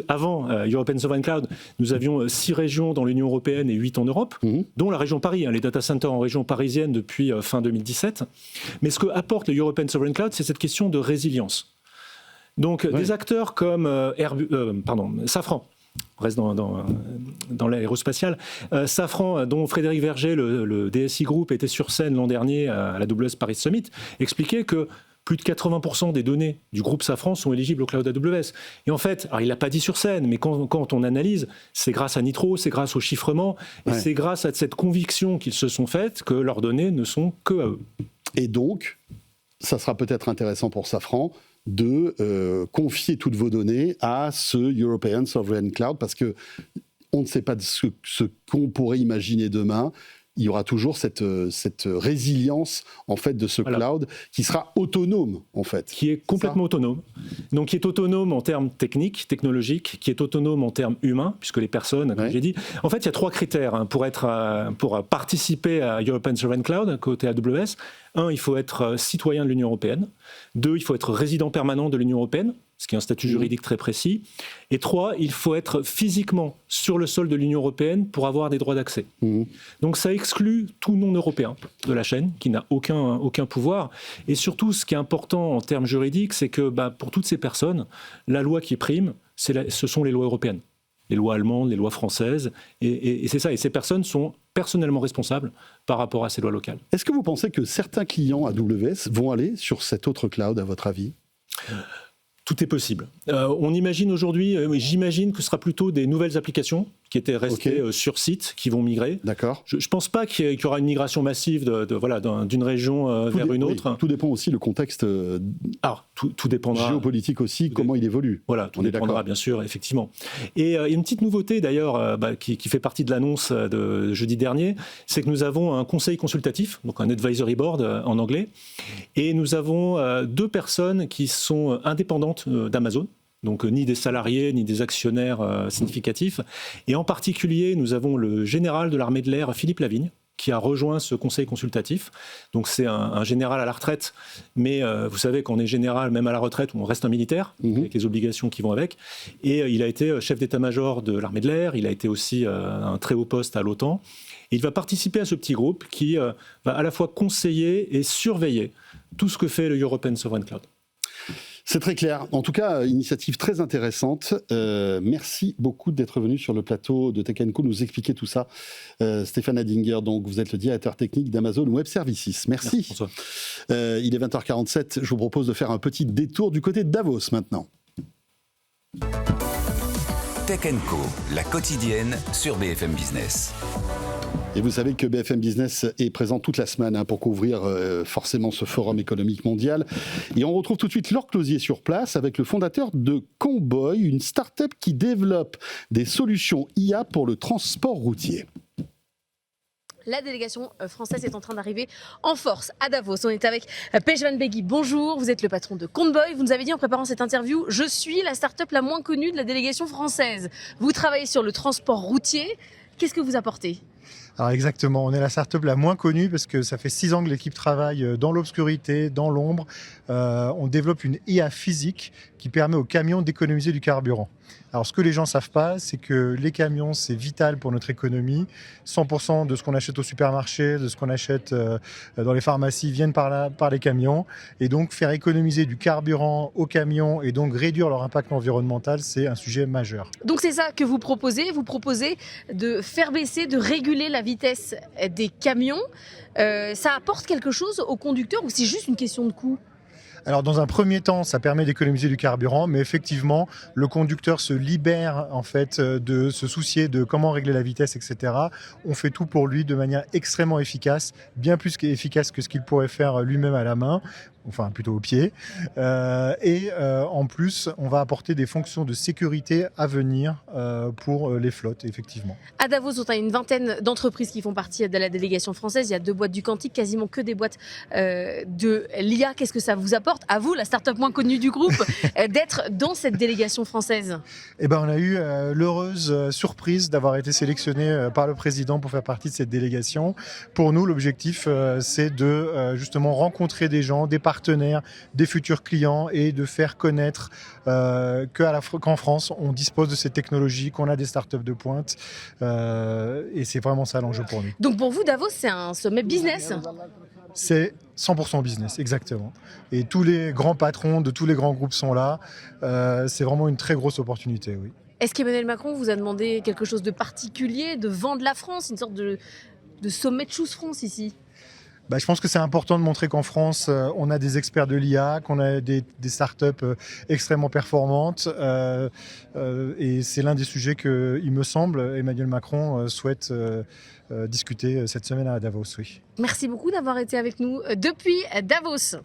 Speaker 11: avant European Sovereign Cloud, nous avions 6 régions dans l'Union européenne et 8 en Europe, dont la région Paris, les data centers en région parisienne depuis fin 2017. Mais ce que apporte le European Sovereign Cloud, c'est cette question de résilience. Donc des acteurs comme Safran, on reste dans l'aérospatial. Safran, dont Frédéric Verger, le DSI Group, était sur scène l'an dernier à la AWS Paris Summit, expliquait que plus de 80% des données du groupe Safran sont éligibles au cloud AWS. Et en fait, alors il ne l'a pas dit sur scène, mais quand on analyse, c'est grâce à Nitro, c'est grâce au chiffrement, et c'est grâce à cette conviction qu'ils se sont faites que leurs données ne sont que à eux. Et donc,
Speaker 2: ça sera peut-être intéressant pour Safran de confier toutes vos données à ce European Sovereign Cloud, parce qu'on ne sait pas ce qu'on pourrait imaginer demain. Il y aura toujours cette résilience, en fait, de ce cloud qui sera autonome, en fait.
Speaker 11: Qui est complètement autonome. Donc, qui est autonome en termes techniques, technologiques, qui est autonome en termes humains, puisque les personnes, comme j'ai dit... En fait, il y a 3 critères pour participer à European Sovereign Cloud, côté AWS. 1, il faut être citoyen de l'Union européenne. 2, il faut être résident permanent de l'Union européenne, ce qui est un statut juridique très précis. Et 3, il faut être physiquement sur le sol de l'Union européenne pour avoir des droits d'accès. Donc ça exclut tout non-européen de la chaîne, qui n'a aucun pouvoir. Et surtout, ce qui est important en termes juridiques, c'est que pour toutes ces personnes, la loi qui prime, ce sont les lois européennes. Les lois allemandes, les lois françaises, et c'est ça. Et ces personnes sont personnellement responsables par rapport à ces lois locales.
Speaker 2: Est-ce que vous pensez que certains clients AWS vont aller sur cet autre cloud, à votre avis ?
Speaker 11: Tout est possible. On imagine aujourd'hui, j'imagine que ce sera plutôt des nouvelles applications qui étaient restées sur site, qui vont migrer.
Speaker 2: D'accord.
Speaker 11: Je ne pense pas qu'il y aura une migration massive d'une région vers une autre.
Speaker 2: Tout dépend aussi le contexte
Speaker 11: tout dépendra,
Speaker 2: géopolitique aussi, comment il évolue.
Speaker 11: Voilà, tout dépendra bien sûr, effectivement. Et il y a une petite nouveauté d'ailleurs qui fait partie de l'annonce de jeudi dernier, c'est que nous avons un conseil consultatif, donc un advisory board en anglais, et nous avons 2 personnes qui sont indépendantes d'Amazon. Donc ni des salariés, ni des actionnaires significatifs. Et en particulier, nous avons le général de l'armée de l'air, Philippe Lavigne, qui a rejoint ce conseil consultatif. Donc c'est un général à la retraite, mais vous savez qu'on est général, même à la retraite, on reste un militaire, avec les obligations qui vont avec. Et il a été chef d'état-major de l'armée de l'air, il a été aussi un très haut poste à l'OTAN. Et il va participer à ce petit groupe qui va à la fois conseiller et surveiller tout ce que fait le European Sovereign Cloud.
Speaker 2: C'est très clair. En tout cas, initiative très intéressante. Merci beaucoup d'être venu sur le plateau de Tech & Co nous expliquer tout ça. Stéphane Hadinger, donc vous êtes le directeur technique d'Amazon Web Services. Merci François. Il est 20h47. Je vous propose de faire un petit détour du côté de Davos maintenant.
Speaker 1: Tech & Co, la quotidienne sur BFM Business.
Speaker 2: Et vous savez que BFM Business est présent toute la semaine pour couvrir forcément ce forum économique mondial. Et on retrouve tout de suite Laure Closier sur place avec le fondateur de Comboy, une start-up qui développe des solutions IA pour le transport routier.
Speaker 12: La délégation française est en train d'arriver en force à Davos. On est avec Pejman Begui. Bonjour, vous êtes le patron de Comboy. Vous nous avez dit en préparant cette interview, je suis la start-up la moins connue de la délégation française. Vous travaillez sur le transport routier. Qu'est-ce que vous apportez ?
Speaker 13: Alors exactement, on est la start-up la moins connue parce que ça fait 6 ans que l'équipe travaille dans l'obscurité, dans l'ombre. On développe une IA physique qui permet aux camions d'économiser du carburant. Alors ce que les gens ne savent pas, c'est que les camions, c'est vital pour notre économie. 100% de ce qu'on achète au supermarché, de ce qu'on achète dans les pharmacies viennent par les camions. Et donc faire économiser du carburant aux camions et donc réduire leur impact environnemental, c'est un sujet majeur.
Speaker 12: Donc c'est ça que vous proposez de faire baisser, de réguler la vitesse des camions. Ça apporte quelque chose aux conducteurs ou c'est juste une question de coût ?
Speaker 13: Alors dans un premier temps, ça permet d'économiser du carburant, mais effectivement, le conducteur se libère en fait de se soucier de comment régler la vitesse, etc. On fait tout pour lui de manière extrêmement efficace, bien plus efficace que ce qu'il pourrait faire lui-même à la main. Enfin plutôt au pied, en plus on va apporter des fonctions de sécurité à venir pour les flottes, effectivement.
Speaker 12: À Davos, on a une vingtaine d'entreprises qui font partie de la délégation française, il y a 2 boîtes du quantique, quasiment que des boîtes de l'IA. Qu'est-ce que ça vous apporte, à vous, la start-up moins connue du groupe, d'être dans cette délégation française ?
Speaker 13: Eh ben, on a eu l'heureuse surprise d'avoir été sélectionné par le président pour faire partie de cette délégation. Pour nous, l'objectif, c'est de justement rencontrer des gens, des partenaires, des futurs clients et de faire connaître qu'en France, on dispose de ces technologies, qu'on a des startups de pointe. Et c'est vraiment ça l'enjeu pour nous.
Speaker 12: Donc pour vous, Davos, c'est un sommet business ?
Speaker 13: C'est 100% business, exactement. Et tous les grands patrons de tous les grands groupes sont là. C'est vraiment une très grosse opportunité, oui.
Speaker 12: Est-ce qu'Emmanuel Macron vous a demandé quelque chose de particulier, de vendre la France, une sorte de sommet de Choose France ici ?
Speaker 13: Je pense que c'est important de montrer qu'en France, on a des experts de l'IA, qu'on a des startups extrêmement performantes. Et c'est l'un des sujets que, il me semble, Emmanuel Macron souhaite discuter cette semaine à Davos. Oui.
Speaker 12: Merci beaucoup d'avoir été avec nous depuis Davos.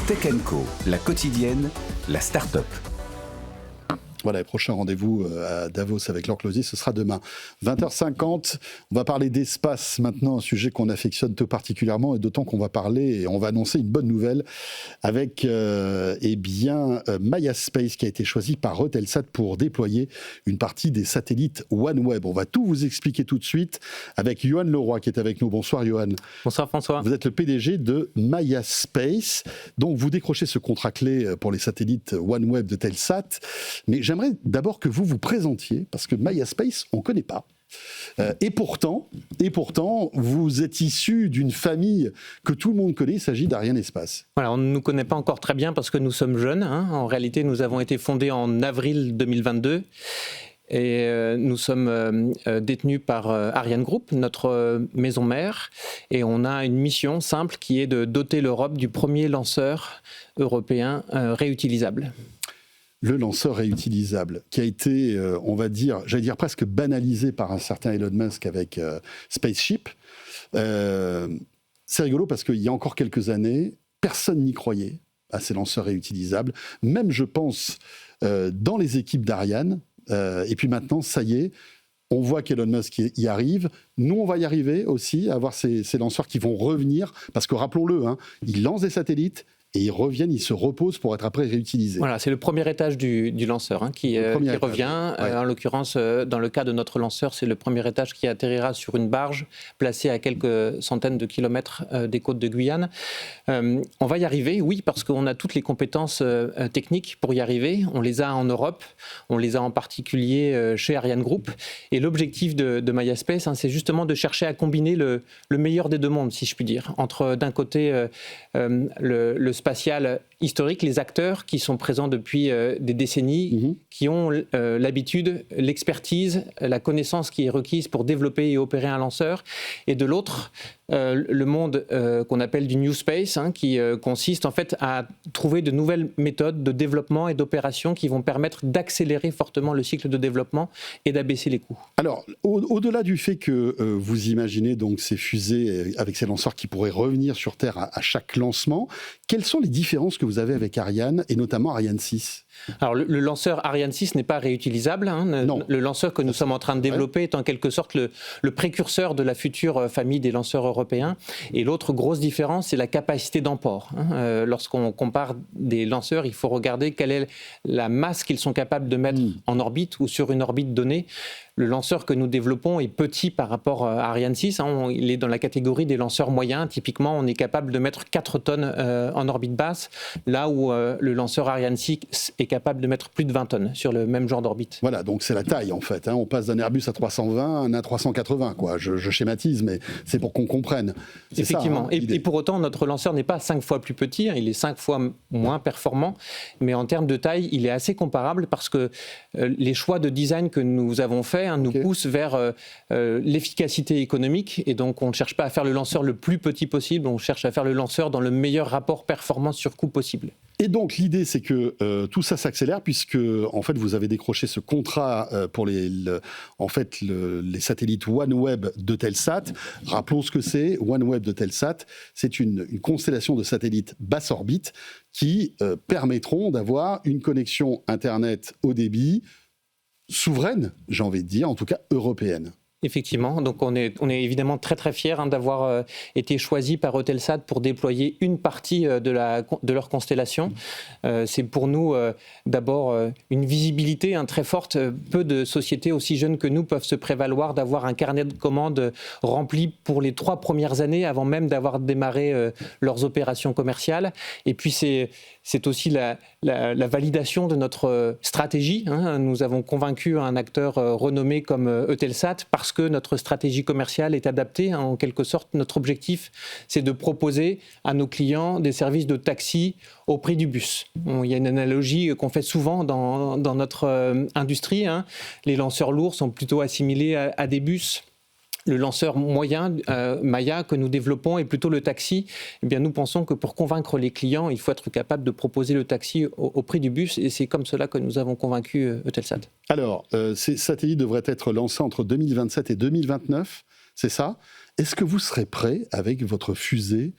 Speaker 1: Tech & Co, la quotidienne, la start-up.
Speaker 2: Voilà, le prochain rendez-vous à Davos avec Laure Closier, ce sera demain. 20h50, on va parler d'espace maintenant, un sujet qu'on affectionne tout particulièrement, et d'autant qu'on va parler, et on va annoncer une bonne nouvelle avec Maya Space qui a été choisi par Eutelsat pour déployer une partie des satellites OneWeb. On va tout vous expliquer tout de suite avec Johan Leroy qui est avec nous. Bonsoir Johan.
Speaker 14: Bonsoir François.
Speaker 2: Vous êtes le PDG de Maya Space. Donc vous décrochez ce contrat clé pour les satellites OneWeb de Telsat. Mais j'aimerais d'abord que vous vous présentiez, parce que Maya Space, on ne connaît pas. Et pourtant, vous êtes issu d'une famille que tout le monde connaît, il s'agit d'Ariane Espace.
Speaker 14: Voilà, on ne nous connaît pas encore très bien parce que nous sommes jeunes. En réalité, nous avons été fondés en avril 2022. Et nous sommes détenus par Ariane Group, notre maison mère, et on a une mission simple qui est de doter l'Europe du premier lanceur européen réutilisable.
Speaker 2: Le lanceur réutilisable, qui a été, on va dire, j'allais dire presque banalisé par un certain Elon Musk avec Spaceship. C'est rigolo parce qu'il y a encore quelques années, personne n'y croyait à ces lanceurs réutilisables, même je pense dans les équipes d'Ariane. Et puis maintenant, ça y est, on voit qu'Elon Musk y arrive. Nous, on va y arriver aussi, à avoir ces lanceurs qui vont revenir, parce que rappelons-le, ils lancent des satellites, et ils reviennent, ils se reposent pour être après réutilisés.
Speaker 14: Voilà, c'est le premier étage du lanceur qui revient. Ouais. En l'occurrence, dans le cas de notre lanceur, c'est le premier étage qui atterrira sur une barge placée à quelques centaines de kilomètres des côtes de Guyane. On va y arriver, oui, parce qu'on a toutes les compétences techniques pour y arriver. On les a en Europe, on les a en particulier chez Ariane Group. Et l'objectif de Maya Space, c'est justement de chercher à combiner le meilleur des deux mondes, si je puis dire. Entre, d'un côté, le spatial historique, les acteurs qui sont présents depuis des décennies, qui ont l'habitude, l'expertise, la connaissance qui est requise pour développer et opérer un lanceur, et de l'autre, le monde qu'on appelle du New Space, qui consiste en fait à trouver de nouvelles méthodes de développement et d'opération qui vont permettre d'accélérer fortement le cycle de développement et d'abaisser les coûts.
Speaker 2: Alors, au-delà du fait que vous imaginez donc ces fusées avec ces lanceurs qui pourraient revenir sur Terre à chaque lancement, quelles sont les différences que vous avez avec Ariane, et notamment Ariane 6 ?
Speaker 14: Alors, le lanceur Ariane 6 n'est pas réutilisable. Non. Le lanceur que nous sommes en train de développer est en quelque sorte le précurseur de la future famille des lanceurs européens. Et l'autre grosse différence, c'est la capacité d'emport. Lorsqu'on compare des lanceurs, il faut regarder quelle est la masse qu'ils sont capables de mettre en orbite ou sur une orbite donnée. Le lanceur que nous développons est petit par rapport à Ariane 6. Il est dans la catégorie des lanceurs moyens. Typiquement, on est capable de mettre 4 tonnes en orbite basse, là où le lanceur Ariane 6 est capable de mettre plus de 20 tonnes sur le même genre d'orbite.
Speaker 2: Voilà, donc c'est la taille en fait. On passe d'un Airbus à 320 à un A380, quoi. Je schématise, mais c'est pour qu'on comprenne. C'est
Speaker 14: effectivement.
Speaker 2: Ça,
Speaker 14: et pour autant, notre lanceur n'est pas 5 fois plus petit, il est 5 fois moins performant, mais en termes de taille, il est assez comparable parce que les choix de design que nous avons faits nous poussent vers l'efficacité économique, et donc on ne cherche pas à faire le lanceur le plus petit possible, on cherche à faire le lanceur dans le meilleur rapport performance sur coût possible.
Speaker 2: Et donc l'idée, c'est que tout ça s'accélère puisque en fait vous avez décroché ce contrat pour les satellites OneWeb de Telsat. Rappelons ce que c'est. OneWeb de Telsat, c'est une constellation de satellites basse orbite qui permettront d'avoir une connexion Internet haut débit souveraine, j'ai envie de dire, en tout cas européenne.
Speaker 14: Effectivement, donc on est évidemment très très fiers d'avoir été choisis par Eutelsat pour déployer une partie de leur constellation. C'est pour nous d'abord une visibilité très forte. Peu de sociétés aussi jeunes que nous peuvent se prévaloir d'avoir un carnet de commandes rempli pour les 3 premières années avant même d'avoir démarré leurs opérations commerciales. Et puis c'est aussi la validation de notre stratégie. Nous avons convaincu un acteur renommé comme Eutelsat parce que notre stratégie commerciale est adaptée. En quelque sorte, notre objectif, c'est de proposer à nos clients des services de taxi au prix du bus. Il y a une analogie qu'on fait souvent dans notre industrie. Les lanceurs lourds sont plutôt assimilés à des bus. Le lanceur moyen, Maya, que nous développons, est plutôt le taxi. Eh bien, nous pensons que pour convaincre les clients, il faut être capable de proposer le taxi au prix du bus, et c'est comme cela que nous avons convaincu Eutelsat.
Speaker 2: Alors, ces satellites devraient être lancés entre 2027 et 2029, c'est ça ? Est-ce que vous serez prêt avec votre fusée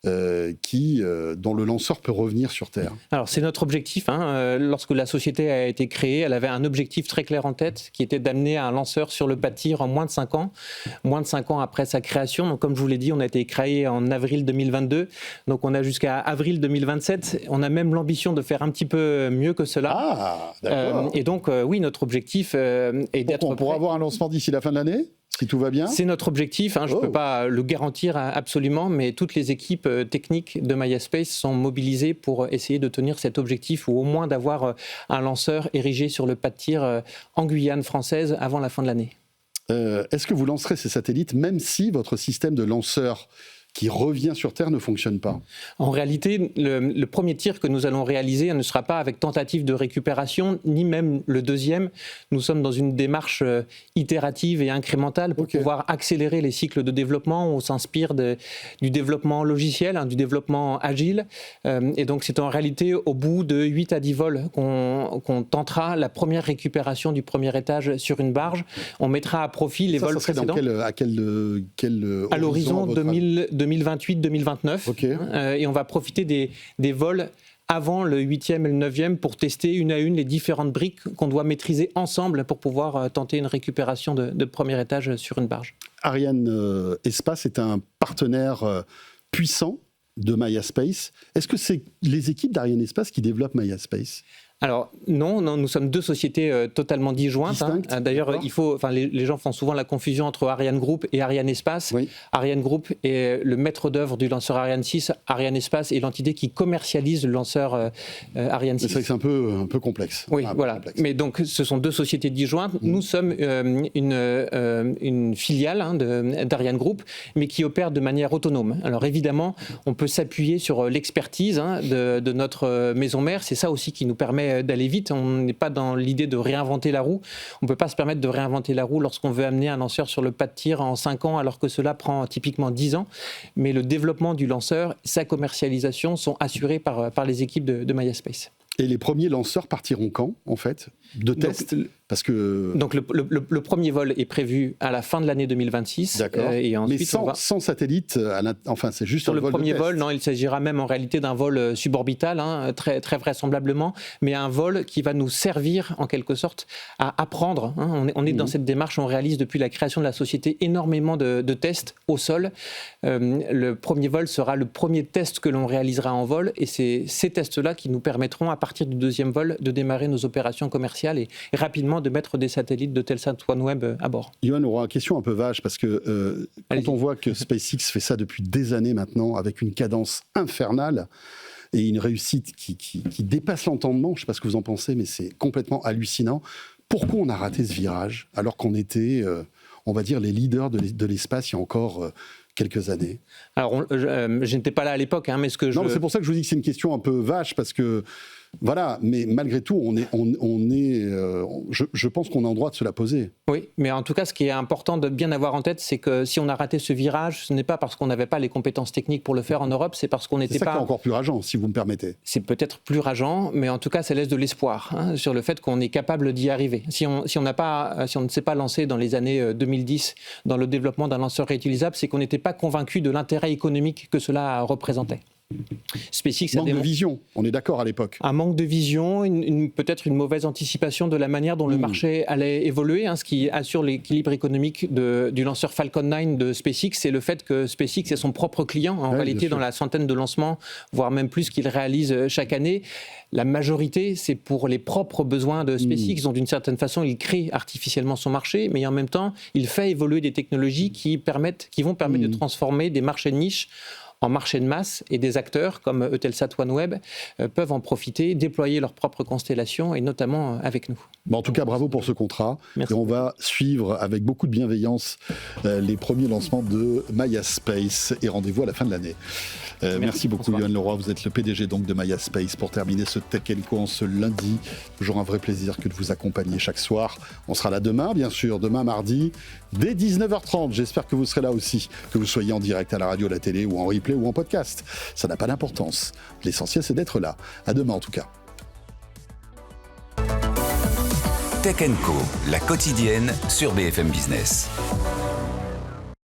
Speaker 2: dont le lanceur peut revenir sur Terre.
Speaker 14: Alors c'est notre objectif. Lorsque la société a été créée, elle avait un objectif très clair en tête, qui était d'amener un lanceur sur le pas de tir en moins de 5 ans. Moins de 5 ans après sa création. Donc comme je vous l'ai dit, on a été créé en avril 2022. Donc on a jusqu'à avril 2027. On a même l'ambition de faire un petit peu mieux que cela.
Speaker 2: Ah, d'accord.
Speaker 14: Et donc oui, notre objectif est d'être...
Speaker 2: On pourra avoir un lancement d'ici la fin de l'année ? Si tout va bien ?
Speaker 14: C'est notre objectif, je ne peux pas le garantir absolument, mais toutes les équipes techniques de MaiaSpace sont mobilisées pour essayer de tenir cet objectif ou au moins d'avoir un lanceur érigé sur le pas de tir en Guyane française avant la fin de l'année.
Speaker 2: Est-ce que vous lancerez ces satellites même si votre système de lanceur qui revient sur Terre ne fonctionne pas ?
Speaker 14: En réalité, le premier tir que nous allons réaliser ne sera pas avec tentative de récupération, ni même le deuxième. Nous sommes dans une démarche itérative et incrémentale pour pouvoir accélérer les cycles de développement. On s'inspire du développement logiciel, du développement agile. Et donc, c'est en réalité au bout de 8 à 10 vols qu'on tentera la première récupération du premier étage sur une barge. On mettra à profit les vols précédents.
Speaker 2: À quel
Speaker 14: à l'horizon 2028-2029, et on va profiter des vols avant le 8e et le 9e pour tester une à une les différentes briques qu'on doit maîtriser ensemble pour pouvoir tenter une récupération de premier étage sur une barge.
Speaker 2: Ariane Espace est un partenaire puissant de MaiaSpace. Est-ce que c'est les équipes d'Ariane Espace qui développent MaiaSpace ?
Speaker 14: Alors non, nous sommes deux sociétés totalement disjointes. D'ailleurs, les gens font souvent la confusion entre Ariane Group et Ariane Espace. Oui. Ariane Group est le maître d'œuvre du lanceur Ariane 6. Ariane Espace est l'entité qui commercialise le lanceur Ariane 6.
Speaker 2: C'est vrai que c'est un peu complexe.
Speaker 14: Oui, voilà. Complexe. Mais donc, ce sont deux sociétés disjointes. Nous sommes une filiale d'Ariane Group, mais qui opère de manière autonome. Alors évidemment, on peut s'appuyer sur l'expertise de notre maison mère. C'est ça aussi qui nous permet d'aller vite. On n'est pas dans l'idée de réinventer la roue. On ne peut pas se permettre de réinventer la roue lorsqu'on veut amener un lanceur sur le pas de tir en 5 ans, alors que cela prend typiquement 10 ans. Mais le développement du lanceur, sa commercialisation sont assurés par les équipes de MaiaSpace.
Speaker 2: Et les premiers lanceurs partiront quand, en fait, de test ? Parce que...
Speaker 14: Donc le premier vol est prévu à la fin de l'année 2026.
Speaker 2: D'accord.
Speaker 14: Et ensuite,
Speaker 2: mais sans satellite, c'est juste
Speaker 14: sur
Speaker 2: un vol de test.
Speaker 14: Sur le premier vol, non, il s'agira même en réalité d'un vol suborbital, très, très vraisemblablement, mais un vol qui va nous servir en quelque sorte à apprendre. On est dans cette démarche, on réalise depuis la création de la société énormément de tests au sol. Le premier vol sera le premier test que l'on réalisera en vol, et c'est ces tests-là qui nous permettront, à partir du deuxième vol, de démarrer nos opérations commerciales et rapidement de mettre des satellites de Telsat OneWeb à bord.
Speaker 2: Johan aura une question un peu vache, parce que quand on voit que SpaceX fait ça depuis des années maintenant, avec une cadence infernale et une réussite qui dépasse l'entendement, je ne sais pas ce que vous en pensez, mais c'est complètement hallucinant. Pourquoi on a raté ce virage alors qu'on était, on va dire, les leaders de l'espace il y a encore quelques années ?
Speaker 14: Alors, je n'étais pas là à l'époque, mais ce que
Speaker 2: Non, mais c'est pour ça que je vous dis que c'est une question un peu vache, parce que voilà, mais malgré tout, je pense qu'on est en droit de se la poser.
Speaker 14: Oui, mais en tout cas, ce qui est important de bien avoir en tête, c'est que si on a raté ce virage, ce n'est pas parce qu'on n'avait pas les compétences techniques pour le faire en Europe, c'est parce qu'on n'était pas...
Speaker 2: C'est ça qui est encore plus rageant, si vous me permettez.
Speaker 14: C'est peut-être plus rageant, mais en tout cas, ça laisse de l'espoir sur le fait qu'on est capable d'y arriver. Si on ne s'est pas lancé dans les années 2010 dans le développement d'un lanceur réutilisable, c'est qu'on n'était pas convaincu de l'intérêt économique que cela représentait. SpaceX
Speaker 2: manque de vision, on est d'accord à l'époque.
Speaker 14: Un manque de vision, peut-être une mauvaise anticipation de la manière dont le marché allait évoluer. Ce qui assure l'équilibre économique du lanceur Falcon 9 de SpaceX, c'est le fait que SpaceX est son propre client, en réalité dans la centaine de lancements, voire même plus qu'il réalise chaque année. La majorité, c'est pour les propres besoins de SpaceX, dont d'une certaine façon, il crée artificiellement son marché, mais en même temps, il fait évoluer des technologies qui vont permettre de transformer des marchés de niche en marché de masse, et des acteurs comme Eutelsat OneWeb peuvent en profiter, déployer leur propre constellation, et notamment avec nous.
Speaker 2: Bon, en tout cas, bravo pour ce contrat.
Speaker 14: Merci.
Speaker 2: Et on va suivre avec beaucoup de bienveillance les premiers lancements de MaiaSpace, et rendez-vous à la fin de l'année. Merci beaucoup, Johan Leroy. Vous êtes le PDG donc de MaiaSpace. Pour terminer ce Tech & Co en ce lundi, toujours un vrai plaisir que de vous accompagner chaque soir. On sera là demain, bien sûr, demain mardi, dès 19h30. J'espère que vous serez là aussi, que vous soyez en direct à la radio, à la télé, ou en replay, ou en podcast. Ça n'a pas d'importance. L'essentiel, c'est d'être là. À demain, en tout cas.
Speaker 1: Tech & Co, la quotidienne sur BFM Business.